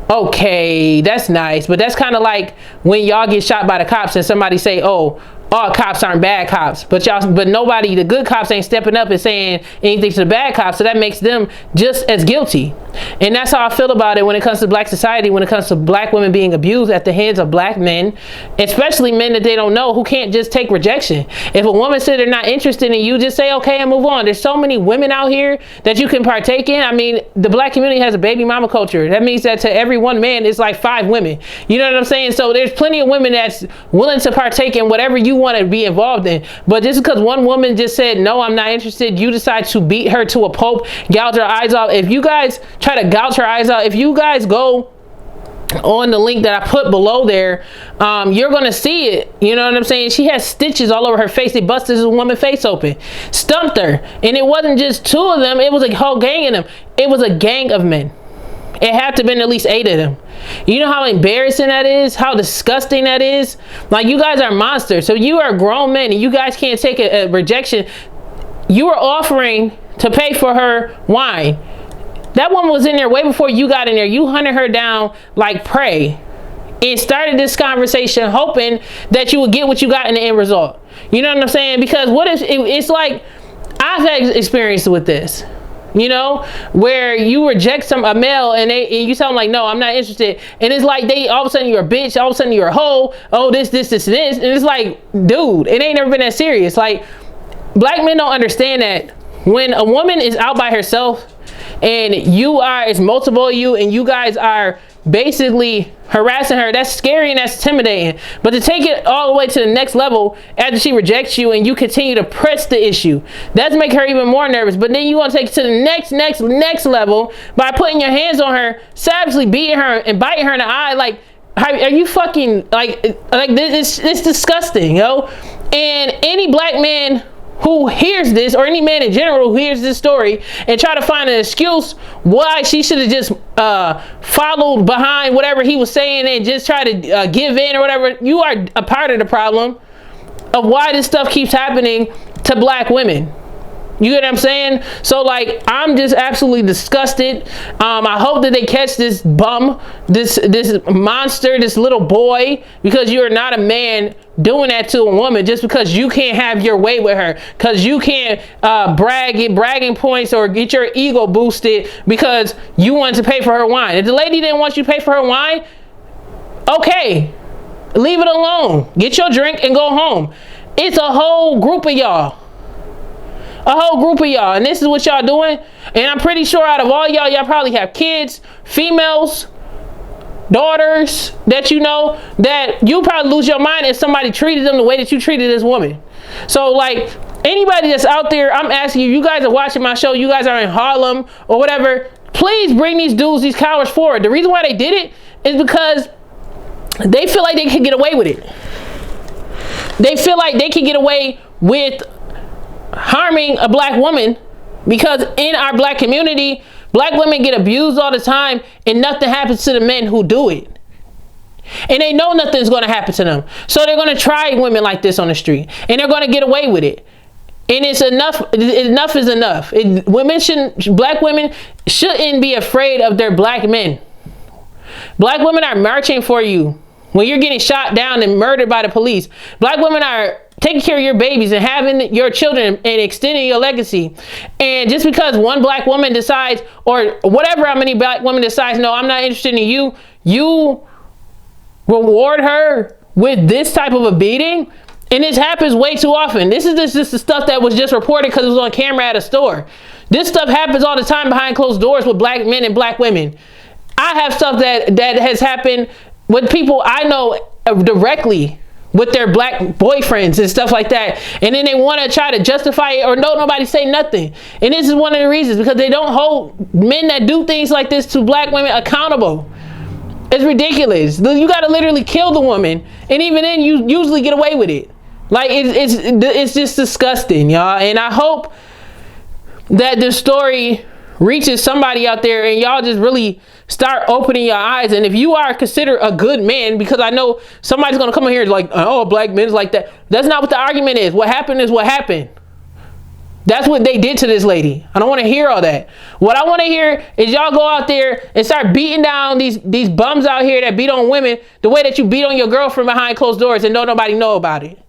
Okay, that's nice, but that's kind of like when y'all get shot by the cops and somebody say, oh, all cops aren't bad cops, but nobody, the good cops ain't stepping up and saying anything to the bad cops, so that makes them just as guilty. And that's how I feel about it when it comes to black society, when it comes to black women being abused at the hands of black men, especially men that they don't know, who can't just take rejection. If a woman said they're not interested in you, just say okay and move on. There's so many women out here that you can partake in. I mean, the black community has a baby mama culture. That means that to every one man, it's like 5 women. You know what I'm saying? So there's plenty of women that's willing to partake in whatever you want to be involved in. But just because one woman just said, no, I'm not interested, you decide to beat her to a pulp, gouge her eyes out. If you guys try to gouge her eyes out, if you guys go on the link that I put below there, you're gonna see it. You know what I'm saying? She has stitches all over her face. They busted this woman's face open, stumped her, and it wasn't just 2 of them, it was a whole gang of them. It was a gang of men. It had to have been at least 8 of them. You know how embarrassing that is? How disgusting that is? Like, you guys are monsters. So you are grown men and you guys can't take a rejection. You were offering to pay for her wine. That woman was in there way before you got in there. You hunted her down like prey and started this conversation hoping that you would get what you got in the end result. You know what I'm saying? Because what if it's like, I've had experience with this. You know, where you reject a male and you tell them like, no, I'm not interested, and it's like they all of a sudden you're a bitch, all of a sudden you're a hoe, oh this and this, and it's like, dude, it ain't never been that serious. Like, black men don't understand that when a woman is out by herself and it's multiple of you and you guys are basically harassing her, that's scary and that's intimidating. But to take it all the way to the next level after she rejects you and you continue to press the issue, that's make her even more nervous. But then you want to take it to the next level by putting your hands on her, savagely beating her and biting her in the eye. Like, are you fucking like this? It's disgusting, yo. And any black man who hears this, or any man in general who hears this story and try to find an excuse why she should have just followed behind whatever he was saying and just try to give in or whatever, you are a part of the problem of why this stuff keeps happening to black women. You get what I'm saying? So like, I'm just absolutely disgusted. I hope that they catch this bum, this monster, this little boy, because you are not a man doing that to a woman just because you can't have your way with her, because you can't get bragging points or get your ego boosted because you wanted to pay for her wine. If the lady didn't want you to pay for her wine, okay, leave it alone. Get your drink and go home. It's a whole group of y'all. And this is what y'all doing. And I'm pretty sure out of all y'all probably have kids, females, daughters that you know, that you probably lose your mind if somebody treated them the way that you treated this woman. So like, anybody that's out there, I'm asking you, you guys are watching my show, you guys are in Harlem or whatever, please bring these dudes, these cowards forward. The reason why they did it is because they feel like they can get away with it. They feel like they can get away with harming a black woman, because in our black community, black women get abused all the time and nothing happens to the men who do it. And they know nothing's going to happen to them. So they're going to try women like this on the street and they're going to get away with it. And it's enough. Enough is enough. Black women shouldn't be afraid of their black men. Black women are marching for you when you're getting shot down and murdered by the police. Black women are taking care of your babies and having your children and extending your legacy. And just because one black woman decides, or whatever, how many black women decides, no, I'm not interested in you, you reward her with this type of a beating. And this happens way too often. This is just the stuff that was just reported because it was on camera at a store. This stuff happens all the time behind closed doors with black men and black women. I have stuff that has happened with people I know directly with their black boyfriends and stuff like that. And then they want to try to justify it or nobody say nothing. And this is one of the reasons, because they don't hold men that do things like this to black women accountable. It's ridiculous. You got to literally kill the woman. And even then you usually get away with it. Like it's just disgusting, y'all. And I hope that this story reaches somebody out there and y'all just really start opening your eyes. And if you are considered a good man, because I know somebody's going to come in here like, oh, black men's like that. That's not what the argument is. What happened is what happened. That's what they did to this lady. I don't want to hear all that. What I want to hear is y'all go out there and start beating down these bums out here that beat on women the way that you beat on your girlfriend behind closed doors and don't nobody know about it.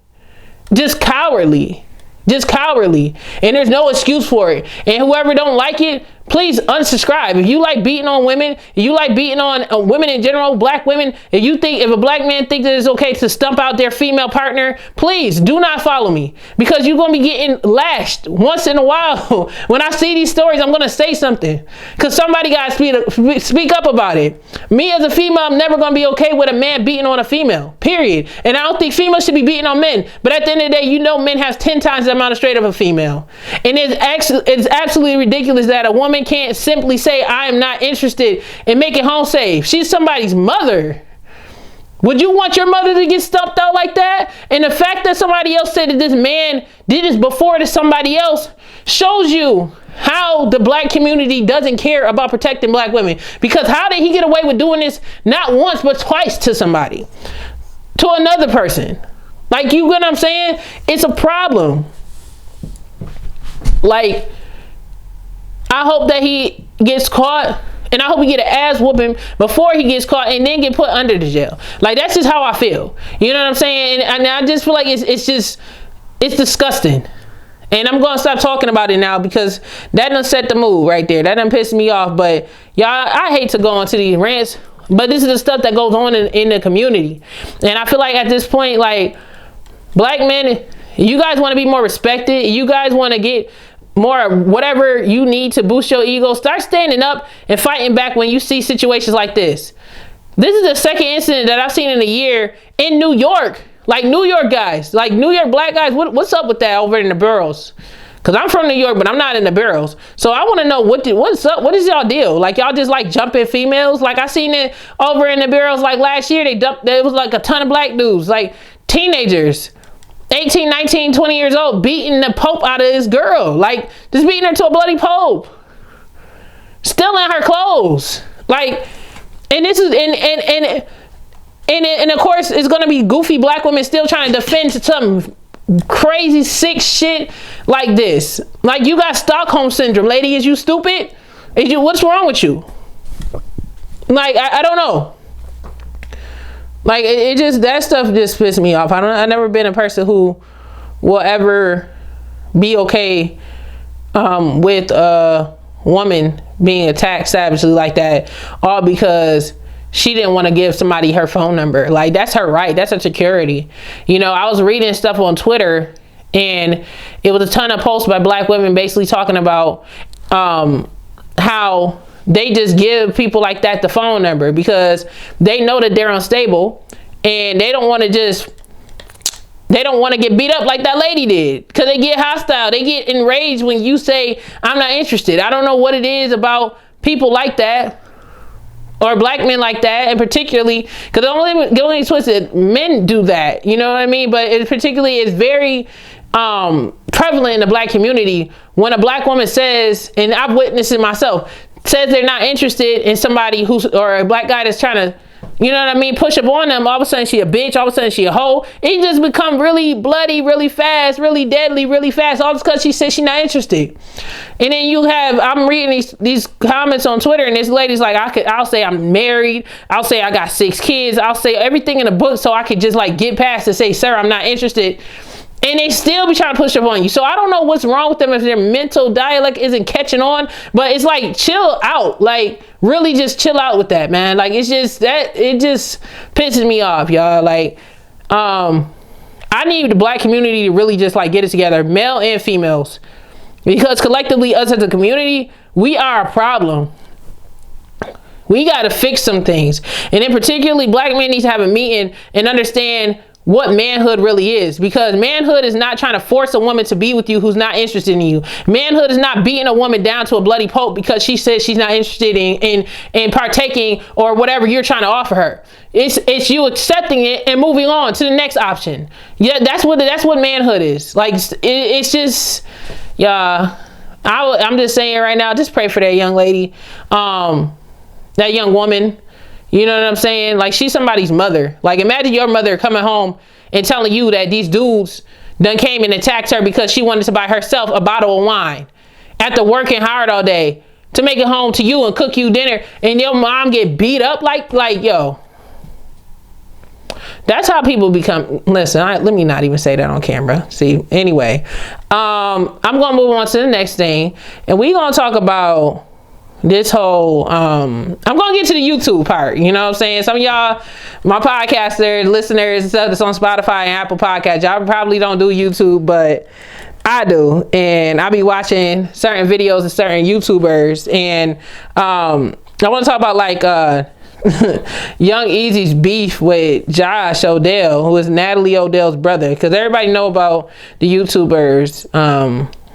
Just cowardly. Just cowardly. And there's no excuse for it. And whoever don't like it, please unsubscribe. If you like beating on women, if you like beating on women in general, black women, if a black man thinks that it's okay to stump out their female partner, please do not follow me, because you're going to be getting lashed once in a while. When I see these stories, I'm going to say something, because somebody got to speak up about it. Me as a female, I'm never going to be okay with a man beating on a female, period. And I don't think females should be beating on men. But at the end of the day, men have 10 times the amount of straight of a female. And it's absolutely ridiculous that a woman can't simply say, I am not interested in making home safe. She's somebody's mother. Would you want your mother to get stumped out like that? And the fact that somebody else said that this man did this before to somebody else shows you how the black community doesn't care about protecting black women. Because how did he get away with doing this not once but twice to somebody, to another person? Like, you get what I'm saying? It's a problem. Like, I hope that he gets caught, and I hope he get an ass whooping before he gets caught and then get put under the jail. Like, that's just how I feel. You know what I'm saying? And I just feel like it's disgusting. And I'm going to stop talking about it now, because that done set the mood right there. That done pissed me off. But y'all, I hate to go into these rants, but this is the stuff that goes on in the community. And I feel like at this point, like, black men, you guys want to be more respected. You guys want to get more whatever you need to boost your ego. Start standing up and fighting back when you see situations like this. This is the second incident that I've seen in a year in New York. Like, New York guys, like New York black guys, what's up with that over in the boroughs? Because I'm from New York, but I'm not in the boroughs. So I want to know what's up. What is y'all deal? Like, y'all just like jumping females? Like, I seen it over in the boroughs like last year. There was like a ton of black dudes, like teenagers, 18, 19, 20 years old, beating the Pope out of this girl. Like, just beating her to a bloody Pope. Stealing her clothes. Like, and this is, and of course, it's going to be goofy black women still trying to defend some crazy, sick shit like this. Like, you got Stockholm syndrome. Lady, is you stupid? What's wrong with you? Like, I don't know. Like, that stuff just pissed me off. I've never been a person who will ever be okay with a woman being attacked savagely like that, all because she didn't want to give somebody her phone number. Like, that's her right. That's her security. You know, I was reading stuff on Twitter, and it was a ton of posts by black women basically talking about how they just give people like that the phone number because they know that they're unstable, and they don't want to get beat up like that lady did, because they get hostile. They get enraged when you say, I'm not interested. I don't know what it is about people like that, or black men like that, and particularly, because the only twisted, men do that, you know what I mean? But it's very prevalent in the black community when a black woman says, and I've witnessed it myself, says they're not interested in somebody or a black guy that's trying to, you know what I mean, push up on them. All of a sudden she a bitch, all of a sudden she a hoe. It just become really bloody, really fast, really deadly, really fast, all just because she says she's not interested. And then I'm reading these comments on Twitter, and this lady's like, I'll say I'm married, I'll say I got 6 kids, I'll say everything in the book so I could just like get past and say, sir, I'm not interested. And they still be trying to push up on you. So I don't know what's wrong with them, if their mental dialect isn't catching on. But it's like, chill out. Like, really just chill out with that, man. Like, it just pisses me off, y'all. Like, I need the black community to really just like get it together, male and females. Because collectively, us as a community, we are a problem. We got to fix some things. And in particularly, black men need to have a meeting and understand what manhood really is, because manhood is not trying to force a woman to be with you who's not interested in you. Manhood is not beating a woman down to a bloody pulp because she says she's not interested in partaking or whatever you're trying to offer her. It's you accepting it and moving on to the next option. Yeah, that's what manhood is. Like, it's just, yeah. I'm just saying right now, just pray for that young lady, that young woman. You know what I'm saying? Like, she's somebody's mother. Like, imagine your mother coming home and telling you that these dudes done came and attacked her because she wanted to buy herself a bottle of wine after working hard all day to make it home to you and cook you dinner, and your mom get beat up. Like yo, that's how people become. Listen, let me not even say that on camera. See, anyway, I'm gonna move on to the next thing, and we gonna talk about this whole I'm gonna get to the YouTube part. You know what I'm saying? Some of y'all, my podcasters, listeners and stuff that's on Spotify and Apple Podcasts, y'all probably don't do YouTube, but I do, and I be watching certain videos of certain YouTubers, and I want to talk about like Young Eazy's beef with Josh Odell, who is Natalie Odell's brother, because everybody know about the YouTubers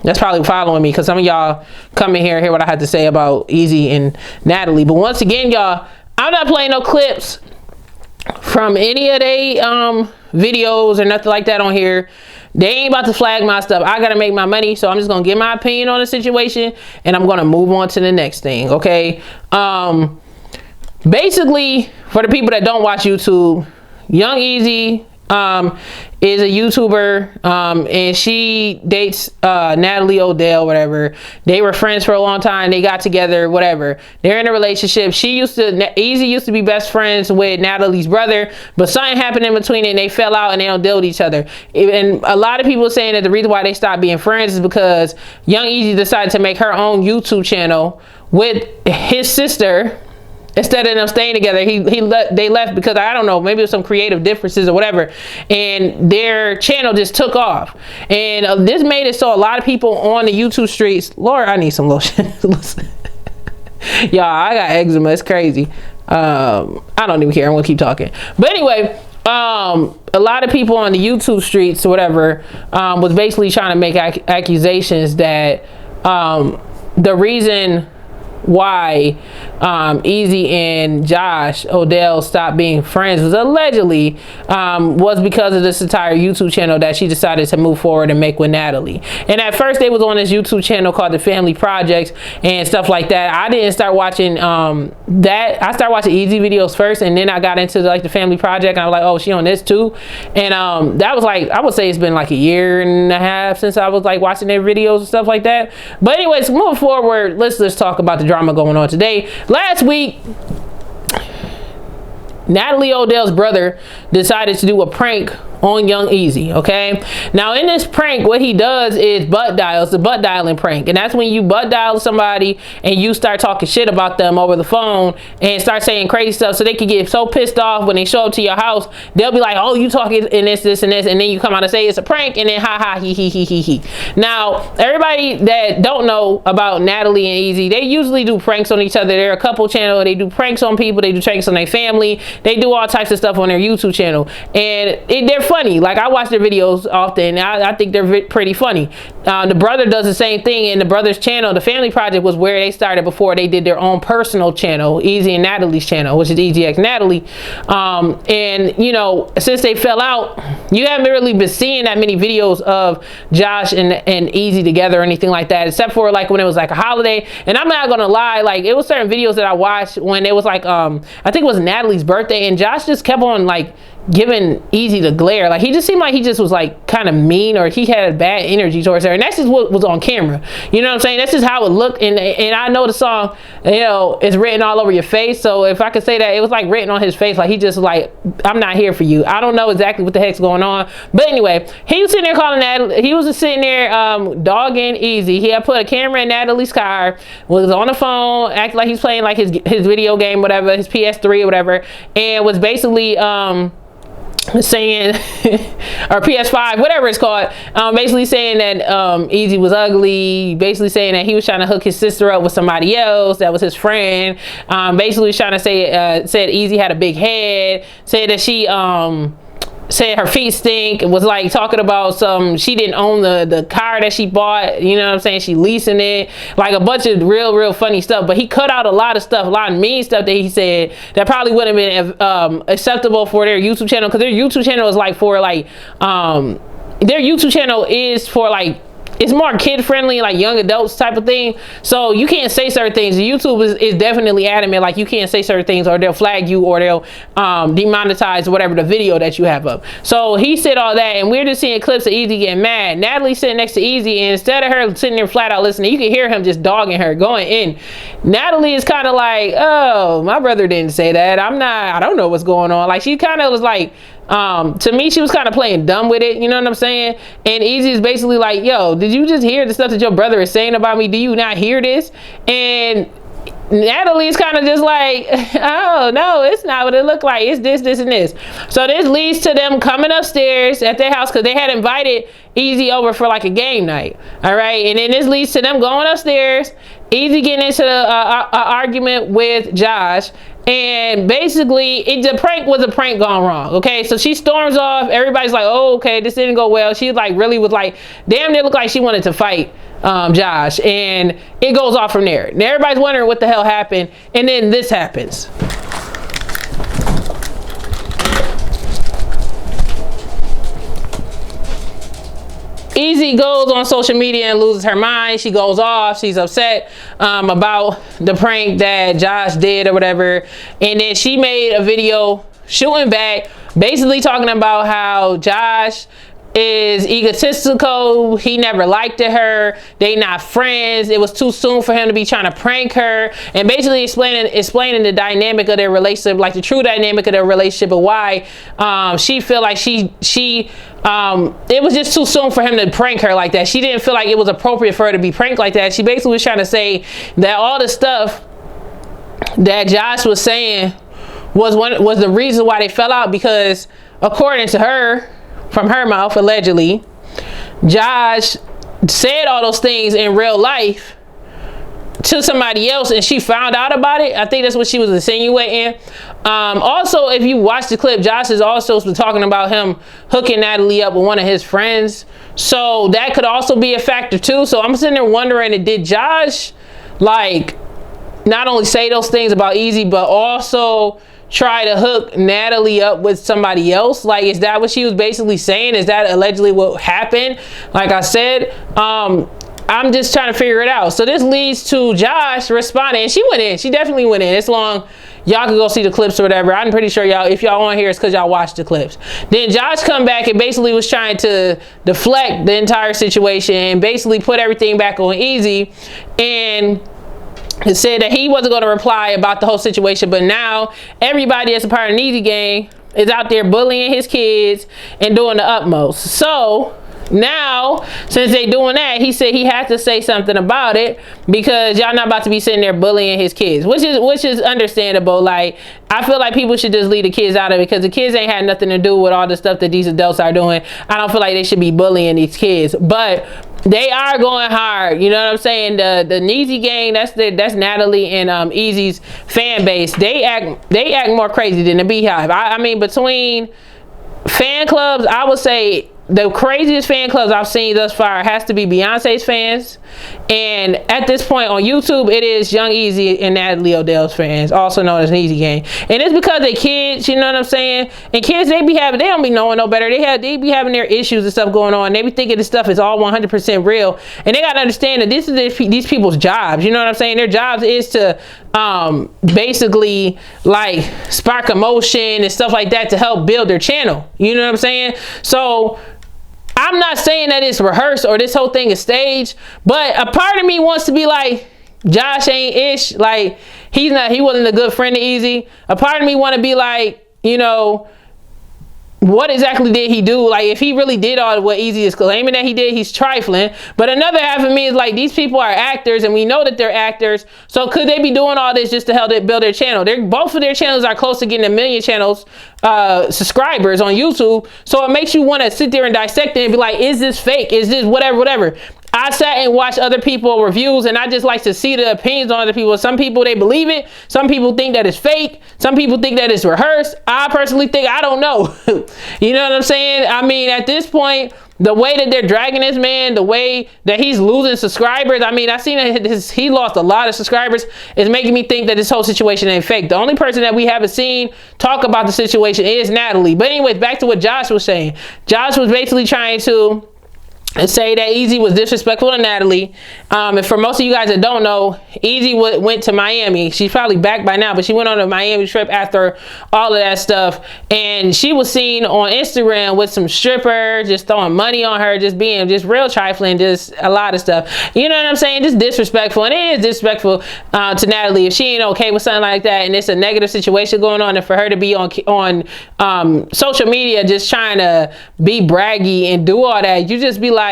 that's probably following me, because some of y'all come in here and hear what I had to say about Eazy and Natalie. But once again, y'all, I'm not playing no clips from any of they videos or nothing like that on here. They ain't about to flag my stuff. I gotta make my money, so I'm just gonna give my opinion on the situation, and I'm gonna move on to the next thing. Okay, basically, for the people that don't watch YouTube, Young Eazy is a YouTuber, and she dates Natalie Odell, whatever. They were friends for a long time. They got together, whatever. They're in a relationship. Eazy used to be best friends with Natalie's brother, but something happened in between, and they fell out and they don't deal with each other. And a lot of people are saying that the reason why they stopped being friends is because Young Eazy decided to make her own YouTube channel with his sister. Instead of them staying together, they left because, I don't know, maybe it was some creative differences or whatever, and their channel just took off. And this made it so a lot of people on the YouTube streets, Lord, I need some lotion. Y'all, I got eczema. It's crazy. I don't even care. I'm gonna keep talking. But anyway, a lot of people on the YouTube streets or whatever was basically trying to make accusations that the reason why Eazy and Josh Odell stopped being friends was allegedly was because of this entire YouTube channel that she decided to move forward and make with Natalie. And at first they was on this YouTube channel called The Family Projects and stuff like that. I didn't start watching that. I started watching Eazy videos first, and then I got into like The Family Project, and I was like, oh, she on this too. And that was like, I would say it's been like a year and a half since I was like watching their videos and stuff like that. But anyways, moving forward, let's talk about the drama going on today. Last week, Natalie Odell's brother decided to do a prank on Young Eazy. Okay, now in this prank, what he does is butt dials, the butt dialing prank, and that's when you butt dial somebody and you start talking shit about them over the phone and start saying crazy stuff, so they can get so pissed off when they show up to your house. They'll be like, oh, you talking in this and this, and then you come out and say it's a prank, and then ha ha he he. Now everybody that don't know about Natalie and Eazy, they usually do pranks on each other. They're a couple channel. They do pranks on people. They do pranks on their family. They do all types of stuff on their YouTube channel, and they're funny. Like, I watch their videos often. I think they're pretty funny. The brother does the same thing, and the brother's channel, The Family Project, was where they started before they did their own personal channel, Eazy and Natalie's channel, which is EasyX Natalie. And you know, since they fell out, you haven't really been seeing that many videos of Josh and Eazy together or anything like that, except for like when it was like a holiday. And I'm not gonna lie, like, it was certain videos that I watched when it was like I think it was Natalie's birthday, and Josh just kept on like giving Eazy the glare. Like, he just seemed like he just was like kind of mean, or he had bad energy towards her, and that's just what was on camera. You know what I'm saying? That's just how it looked. And I know the song, you know, is written all over your face, so if I could say that, it was like written on his face. Like, he just like, I'm not here for you. I don't know exactly what the heck's going on, but anyway, he was sitting there calling Natalie. He was just sitting there dogging Eazy. He had put a camera in Natalie's car, was on the phone, acting like he's playing like his video game, whatever, his PS3 or whatever, and was basically saying or PS5, whatever it's called, basically saying that Easy was ugly, basically saying that he was trying to hook his sister up with somebody else that was his friend, basically trying to say said Easy had a big head, said that she said her feet stink. It was like talking about she didn't own the car that she bought, you know what I'm saying, she leasing it, like a bunch of real funny stuff. But he cut out a lot of stuff, a lot of mean stuff that he said that probably wouldn't have been acceptable for their YouTube channel, because their YouTube channel is like for like their YouTube channel is for like, it's more kid friendly, like young adults type of thing. So you can't say certain things. YouTube is definitely adamant, like you can't say certain things or they'll flag you or they'll demonetize whatever the video that you have up. So he said all that, and we're just seeing clips of Easy getting mad. Natalie sitting next to Easy, and instead of her sitting there flat out listening, you can hear him just dogging her, going in. Natalie is kind of like, oh, my brother didn't say that. I don't know what's going on. Like, she kind of was like, to me, she was kind of playing dumb with it, you know what I'm saying? And Easy is basically like, yo, did you just hear the stuff that your brother is saying about me? Do you not hear this? And Natalie's kind of just like, oh, no, it's not what it looked like. It's this, and this. So this leads to them coming upstairs at their house, because they had invited Easy over for like a game night. All right. And then this leads to them going upstairs, Easy getting into an argument with Josh. And basically, the prank was a prank gone wrong. Okay, so she storms off. Everybody's like, oh, okay, this didn't go well. She like really was like, damn, it looked like she wanted to fight Josh. And it goes off from there. And everybody's wondering what the hell happened. And then this happens. Easy goes on social media and loses her mind. She goes off. She's upset about the prank that Josh did or whatever. And then she made a video shooting back, basically talking about how Josh is egotistical. He never liked her. They not friends. It was too soon for him to be trying to prank her, and basically explaining the dynamic of their relationship, like the true dynamic of their relationship, and why she feel like it was just too soon for him to prank her like that. She didn't feel like it was appropriate for her to be pranked like that. She basically was trying to say that all the stuff that Josh was saying was the reason why they fell out, because according to her, from her mouth, allegedly, Josh said all those things in real life to somebody else, and she found out about it. I think that's what she was insinuating. Also, if you watch the clip, Josh is also talking about him hooking Natalie up with one of his friends, so that could also be a factor too. So I'm sitting there wondering, did Josh like not only say those things about Easy, but also try to hook Natalie up with somebody else? Like, is that what she was basically saying? Is that allegedly what happened? Like I said, I'm just trying to figure it out. So this leads to Josh responding, and she went in. She definitely went in. It's long. Y'all can go see the clips or whatever. I'm pretty sure y'all, if y'all on here, it's because y'all watched the clips. Then Josh come back and basically was trying to deflect the entire situation and basically put everything back on Easy, and it said that he wasn't going to reply about the whole situation, but now everybody that's a part of the Easy gang is out there bullying his kids and doing the utmost. So now, since they doing that, he said he had to say something about it, because y'all not about to be sitting there bullying his kids, which is understandable. Like, I feel like people should just leave the kids out of it, because the kids ain't had nothing to do with all the stuff that these adults are doing. I don't feel like they should be bullying these kids, but they are going hard. You know what I'm saying? The Easy gang, that's Natalie and Easy's fan base. They act more crazy than the Beehive. I mean, between fan clubs, I would say the craziest fan clubs I've seen thus far has to be Beyonce's fans, and at this point on YouTube, it is Young Easy and Natalie Odell's fans, also known as an Easy gang. And it's because they kids, you know what I'm saying? And kids, they don't be knowing no better. They be having their issues and stuff going on. They be thinking this stuff is all 100% real, and they gotta understand that this is these people's jobs. You know what I'm saying? Their jobs is to basically like spark emotion and stuff like that to help build their channel. You know what I'm saying? So I'm not saying that it's rehearsed or this whole thing is staged, but a part of me wants to be like, Josh ain't ish. Like, he wasn't a good friend to Easy. A part of me want to be like, you know, what exactly did he do? Like, if he really did all what Easy is claiming that he did, he's trifling. But another half of me is like, these people are actors, and we know that they're actors. So could they be doing all this just to help build their channel? Both of their channels are close to getting 1 million subscribers on YouTube. So it makes you want to sit there and dissect it and be like, is this fake? Is this whatever? I sat and watched other people reviews, and I just like to see the opinions on other people. Some people, they believe it. Some people think that it's fake. Some people think that it's rehearsed. I personally think, I don't know. You know what I'm saying? I mean, at this point, the way that they're dragging this man, the way that he's losing subscribers, I mean, I've seen that he lost a lot of subscribers, is making me think that this whole situation ain't fake. The only person that we haven't seen talk about the situation is Natalie. But anyways, back to what Josh was saying. Josh was basically trying to say that Easy was disrespectful to Natalie. And for most of you guys that don't know, Easy went to Miami. She's probably back by now, but she went on a Miami trip after all of that stuff. And she was seen on Instagram with some stripper, just throwing money on her, just being just real trifling, just a lot of stuff. You know what I'm saying? Just disrespectful. And it is disrespectful to Natalie if she ain't okay with something like that, and it's a negative situation going on, and for her to be on social media just trying to be braggy and do all that, you just be like,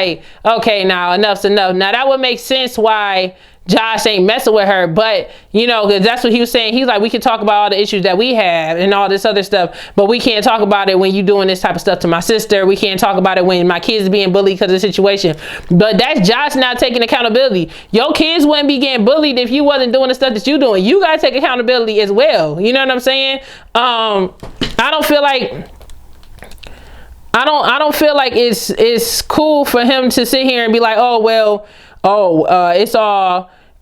okay, now enough's enough. Now that would make sense why Josh ain't messing with her, but you know, because that's what he was saying. He's like, we can talk about all the issues that we have and all this other stuff, but we can't talk about it when you doing this type of stuff to my sister. We can't talk about it when my kids being bullied because of the situation. But that's Josh not taking accountability. Your kids wouldn't be getting bullied if you wasn't doing the stuff that you doing. You gotta take accountability as well. You know what I'm saying? I don't feel like it's cool for him to sit here and be like,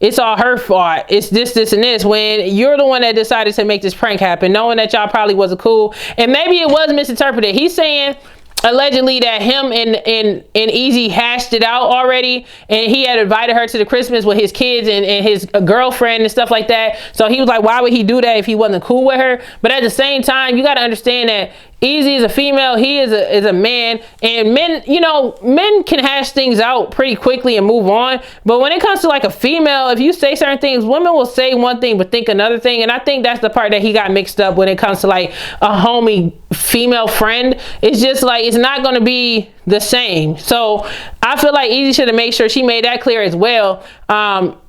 it's all her fault. It's this and this, when you're the one that decided to make this prank happen, knowing that y'all probably wasn't cool, and maybe it was misinterpreted. He's saying allegedly that him and Easy hashed it out already, and he had invited her to the Christmas with his kids and his girlfriend and stuff like that. So he was like, why would he do that if he wasn't cool with her? But at the same time, you got to understand that Easy is a female, he is a man, and men, you know, men can hash things out pretty quickly and move on. But when it comes to like a female, if you say certain things, women will say one thing but think another thing. And I think that's the part that he got mixed up when it comes to like a homie female friend. It's just like, it's not going to be the same. So I feel like Easy should have made sure she made that clear as well.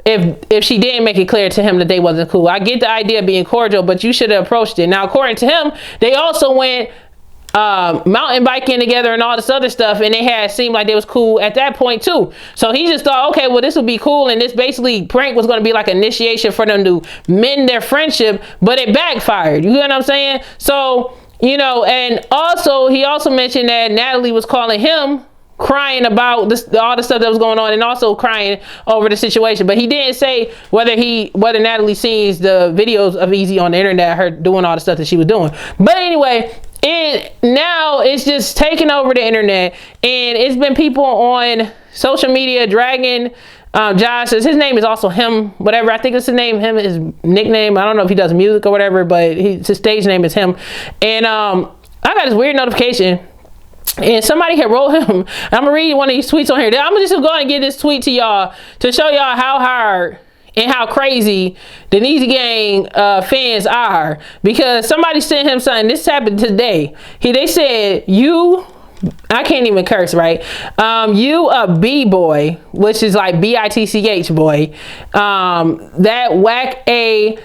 If she didn't make it clear to him that they wasn't cool. I get the idea of being cordial, but you should have approached it. Now, according to him, they also went mountain biking together and all this other stuff, and they had seemed like they was cool at that point too. So he just thought, okay, well, this would be cool, and this basically prank was going to be like initiation for them to mend their friendship, but it backfired. You know what I'm saying? So, you know, and also he also mentioned that Natalie was calling him, crying about this, all the stuff that was going on, and also crying over the situation. But he didn't say whether Natalie sees the videos of Easy on the internet, her doing all the stuff that she was doing. But anyway, now it's just taking over the internet, and it's been people on social media dragging Josh. His name is also him, whatever. I think it's his name, him, his nickname. I don't know if he does music or whatever, but his stage name is him. And I got this weird notification, and somebody had wrote him. I'm gonna read one of these tweets on here. I'm just gonna go and get this tweet to y'all to show y'all how hard and how crazy the Easy Gang fans are, because somebody sent him something. This happened today. They said, I can't even curse, right? You a B-boy, which is like B-I-T-C-H boy, that whack a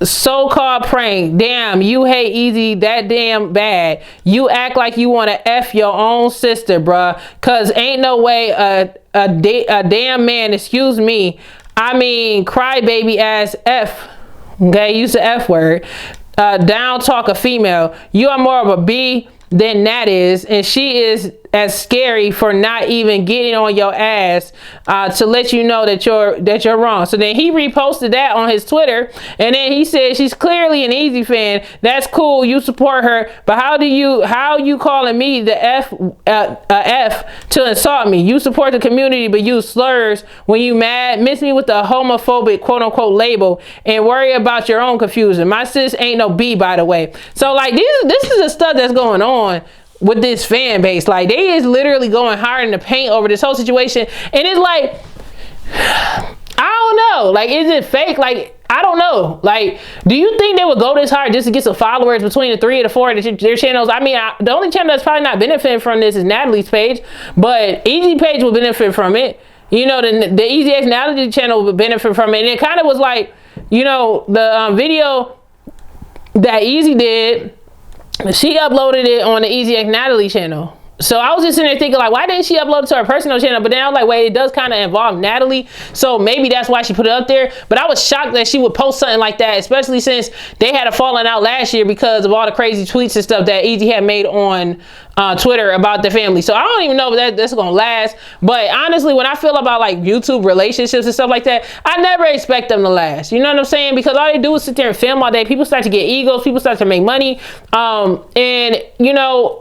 so-called prank. Damn, you hate Easy that damn bad. You act like you want to F your own sister, bruh, cause ain't no way a damn man, excuse me, I mean crybaby ass F, okay, use the F word, down talk a female. You are more of a B than that is, and she is as scary for not even getting on your ass to let you know that you're wrong. So then he reposted that on his Twitter, and then he said, she's clearly an Easy fan. That's cool, you support her, but how you calling me the F to insult me? You support the community but use slurs when you mad, miss me with the homophobic quote unquote label, and worry about your own confusion. My sis ain't no B, by the way. So like this is the stuff that's going on with this fan base. Like, they is literally going hard in the paint over this whole situation, and it's like, I don't know, like, is it fake? Like, I don't know. Like, do you think they would go this hard just to get some followers between the 3 or the 4 of their channels? I mean, the only channel that's probably not benefiting from this is Natalie's page, but Easy page will benefit from it. You know, the Easy X Natalie channel would benefit from it. And it kind of was like, you know, the video that Easy did, she uploaded it on the Easy X Natalie channel. So I was just sitting there thinking, like, why didn't she upload it to her personal channel? But then I was like, wait, it does kind of involve Natalie, so maybe that's why she put it up there. But I was shocked that she would post something like that, especially since they had a falling out last year because of all the crazy tweets and stuff that Easy had made on Twitter about the family. So I don't even know if that's gonna last. But honestly, when I feel about like YouTube relationships and stuff like that, I never expect them to last. You know what I'm saying? Because all they do is sit there and film all day. People start to get egos. People start to make money. And you know,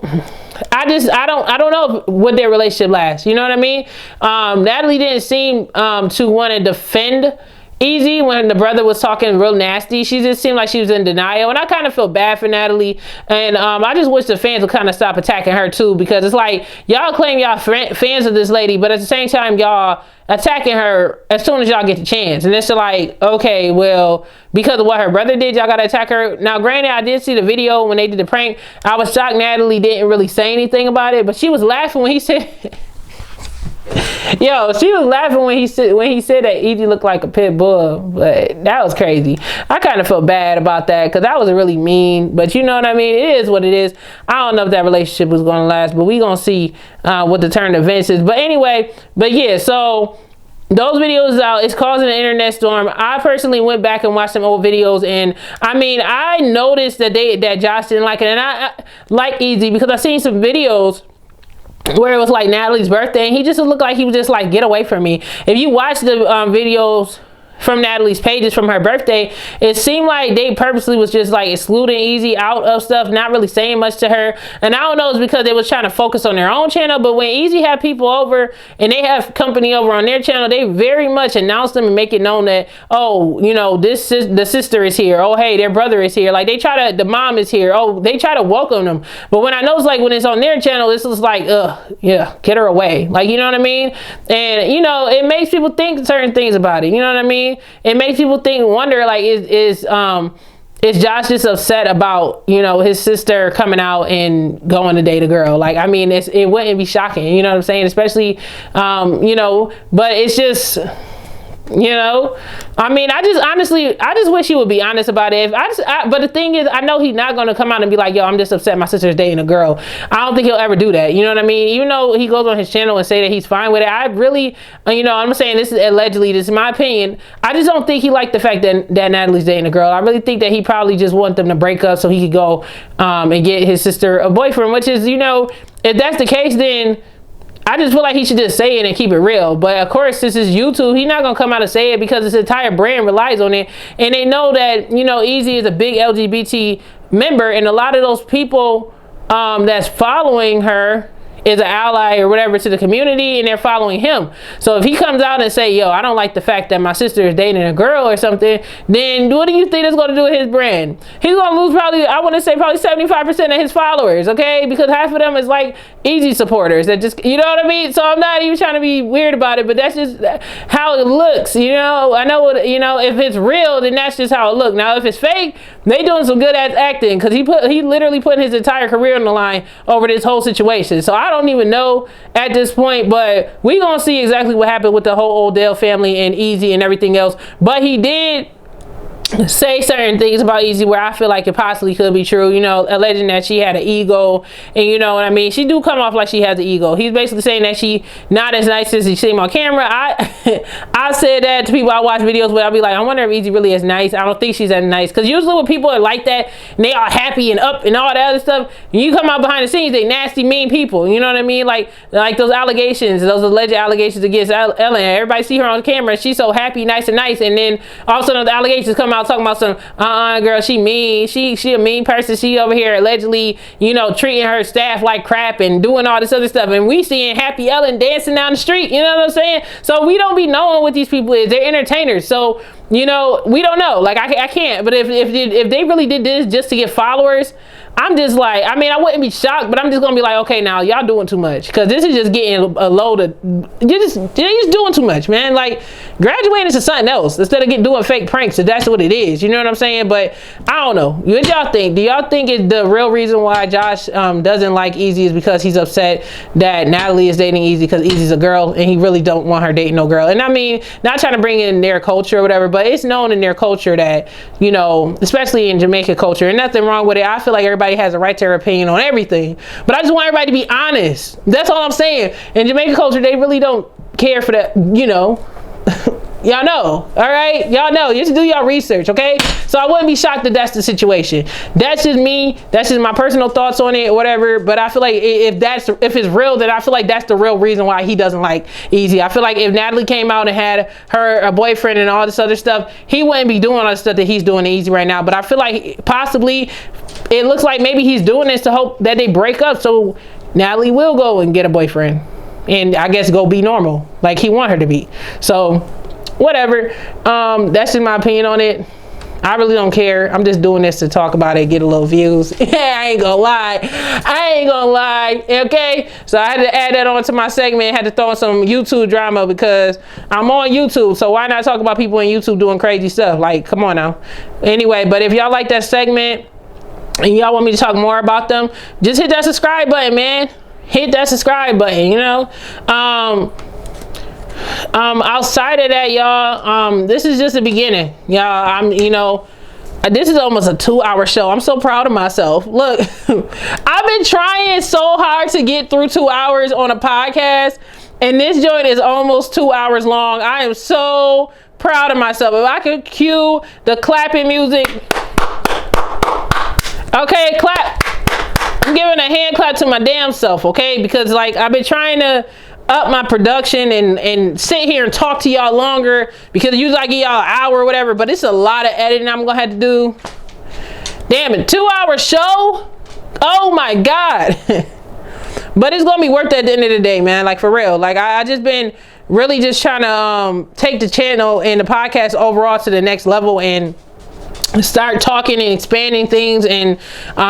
I don't know would their relationship last. You know what I mean? Natalie didn't seem to want to defend Easy when the brother was talking real nasty. She just seemed like she was in denial, and I kind of feel bad for Natalie. And I just wish the fans would kind of stop attacking her too, because it's like y'all claim y'all fans of this lady, but at the same time y'all attacking her as soon as y'all get the chance. And it's like, okay, well, because of what her brother did, y'all gotta attack her. Now granted, I did see the video when they did the prank. I was shocked Natalie didn't really say anything about it, but she was laughing when he said yo, she was laughing when he said that Easy looked like a pit bull. But that was crazy. I kind of felt bad about that because that was really mean. But you know what I mean? It is what it is. I don't know if that relationship was going to last, but we going to see what the turn of events is. But anyway, but yeah, so those videos out, it's causing an internet storm. I personally went back and watched some old videos, and I mean, I noticed that Josh didn't like it, and I like Easy because I seen some videos where it was like Natalie's birthday and he just looked like he was just like, get away from me. If you watch the videos from Natalie's pages from her birthday, it seemed like they purposely was just like excluding Easy out of stuff, not really saying much to her. And I don't know, it's because they was trying to focus on their own channel, but when Easy have people over and they have company over on their channel, they very much announce them and make it known that, oh, you know, the sister is here, oh hey, their brother is here, like they try to, the mom is here, oh, they try to welcome them. But when I know it's like when it's on their channel, it's just like, yeah, get her away, like, you know what I mean? And you know, it makes people think certain things about it, you know what I mean? It makes people wonder, like, is Josh just upset about, you know, his sister coming out and going to date a girl? Like, I mean, it wouldn't be shocking, you know what I'm saying? Especially, you know, but it's just, you know, I mean, I just wish he would be honest about it. But the thing is, I know he's not going to come out and be like, yo, I'm just upset my sister's dating a girl. I don't think he'll ever do that. You know what I mean? Even though he goes on his channel and say that he's fine with it, I really, you know, I'm saying this is allegedly, this is my opinion. I just don't think he liked the fact that Natalie's dating a girl. I really think that he probably just wanted them to break up so he could go and get his sister a boyfriend, which is, you know, if that's the case, then I just feel like he should just say it and keep it real. But of course, this is YouTube. He's not going to come out and say it because his entire brand relies on it. And they know that, you know, Easy is a big LGBT member. And a lot of those people that's following her is an ally or whatever to the community, and they're following him. So if he comes out and say, yo, I don't like the fact that my sister is dating a girl or something, then what do you think that's going to do with his brand? He's going to lose probably, I want to say probably 75% of his followers, okay? Because half of them is like Easy supporters that just, you know what I mean? So I'm not even trying to be weird about it, but that's just how it looks, you know? I know what, you know, if it's real, then that's just how it looks. Now, if it's fake, they doing some good at acting, because he literally put his entire career on the line over this whole situation. So I don't even know at this point, but we gonna see exactly what happened with the whole Odell family and Easy and everything else. But he did say certain things about Easy where I feel like it possibly could be true, you know, alleging that she had an ego, and you know what I mean, she do come off like she has an ego. He's basically saying that she not as nice as she seems on camera. I said that to people I watch videos with. I'll be like, I wonder if Easy really is nice. I don't think she's that nice, because usually when people are like that and they are happy and up and all that other stuff, you come out behind the scenes, they nasty, mean people, you know what I mean? Like those allegations, those alleged allegations against Ellen, everybody see her on camera, she's so happy, nice, and then all of a sudden the allegations come out talking about some girl, she mean, she a mean person, she over here allegedly, you know, treating her staff like crap and doing all this other stuff, and we seeing Happy Ellen dancing down the street, you know what I'm saying? So we don't be knowing what these people is. They're entertainers, so you know, we don't know. Like I can't. But if they really did this just to get followers, I'm just like, I mean, I wouldn't be shocked, but I'm just gonna be like, okay, now y'all doing too much, because this is just getting a load of, you're just doing too much, man. Like, graduating to something else instead of doing fake pranks, if that's what it is. You know what I'm saying? But I don't know. What y'all think? Do y'all think it's the real reason why Josh doesn't like Easy is because he's upset that Natalie is dating Easy because Easy's a girl and he really don't want her dating no girl? And I mean, not trying to bring in their culture or whatever, but it's known in their culture that, you know, especially in Jamaican culture, and nothing wrong with it. I feel like everybody has a right to their opinion on everything, but I just want everybody to be honest. That's all I'm saying. In Jamaican culture, they really don't care for that, you know. Y'all know, all right? Y'all know. You just do y'all research, okay? So I wouldn't be shocked that that's the situation. That's just me. That's just my personal thoughts on it, or whatever. But I feel like if it's real, then I feel like that's the real reason why he doesn't like Easy. I feel like if Natalie came out and had a boyfriend and all this other stuff, he wouldn't be doing all the stuff that he's doing to Easy right now. But I feel like possibly it looks like maybe he's doing this to hope that they break up, so Natalie will go and get a boyfriend and I guess go be normal like he want her to be. So whatever. That's just my opinion on it. I really don't care. I'm just doing this to talk about it, get a little views. I ain't gonna lie. Okay? So I had to add that on to my segment. Had to throw in some YouTube drama because I'm on YouTube. So why not talk about people on YouTube doing crazy stuff? Like, come on now. Anyway, but if y'all like that segment and y'all want me to talk more about them, just hit that subscribe button, man. Hit that subscribe button, you know? Outside of that, y'all, this is just the beginning, y'all. This is almost a 2-hour show. I'm so proud of myself. Look, I've been trying so hard to get through 2 hours on a podcast, and this joint is almost 2 hours long. I am so proud of myself. If I could cue the clapping music. Okay, clap. I'm giving a hand clap to my damn self, okay? Because like I've been trying to up my production and sit here and talk to y'all longer, because usually I give y'all an hour or whatever, but it's a lot of editing I'm gonna have to do. Damn it, 2-hour show? Oh my God. But it's gonna be worth it at the end of the day, man. Like, for real. Like, I just been really just trying to take the channel and the podcast overall to the next level and start talking and expanding things and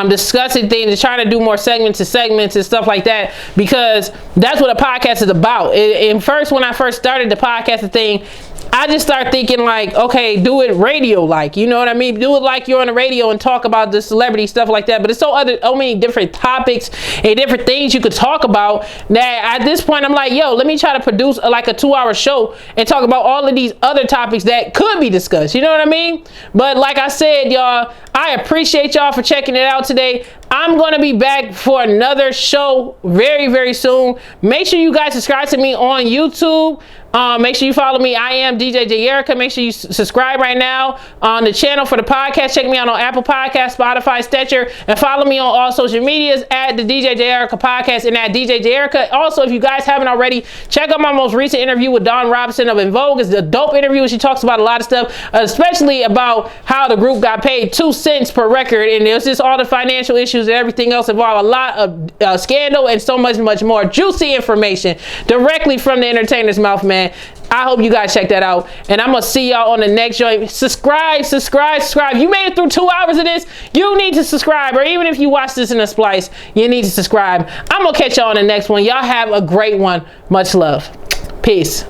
discussing things and trying to do more segments and stuff like that, because that's what a podcast is about. And first, when I first started the podcast thing, I just started thinking like, okay, do it radio like, you know what I mean? Do it like you're on the radio and talk about the celebrity stuff like that. But it's so many different topics and different things you could talk about that at this point I'm like, yo, let me try to produce like a 2-hour show and talk about all of these other topics that could be discussed. You know what I mean? But like I said, y'all, I appreciate y'all for checking it out today. I'm going to be back for another show very, very soon. Make sure you guys subscribe to me on YouTube. Make sure you follow me. I am DJ Jayerica. Make sure you subscribe right now on the channel for the podcast. Check me out on Apple Podcasts, Spotify, Stitcher, and follow me on all social medias at the DJ Jayerica Podcast and at DJ Jayerica. Also, if you guys haven't already, check out my most recent interview with Dawn Robinson of En Vogue. It's a dope interview. She talks about a lot of stuff, especially about how the group got paid 2 cents per record, and there's just all the financial issues and everything else involved. A lot of scandal and so much more juicy information directly from the entertainer's mouth, man. I hope you guys check that out, and I'm gonna see y'all on the next joint. Subscribe. You made it through 2 hours of this, you need to subscribe, or even if you watch this in a splice, you need to subscribe. I'm gonna catch y'all on the next one. Y'all have a great one. Much love. Peace.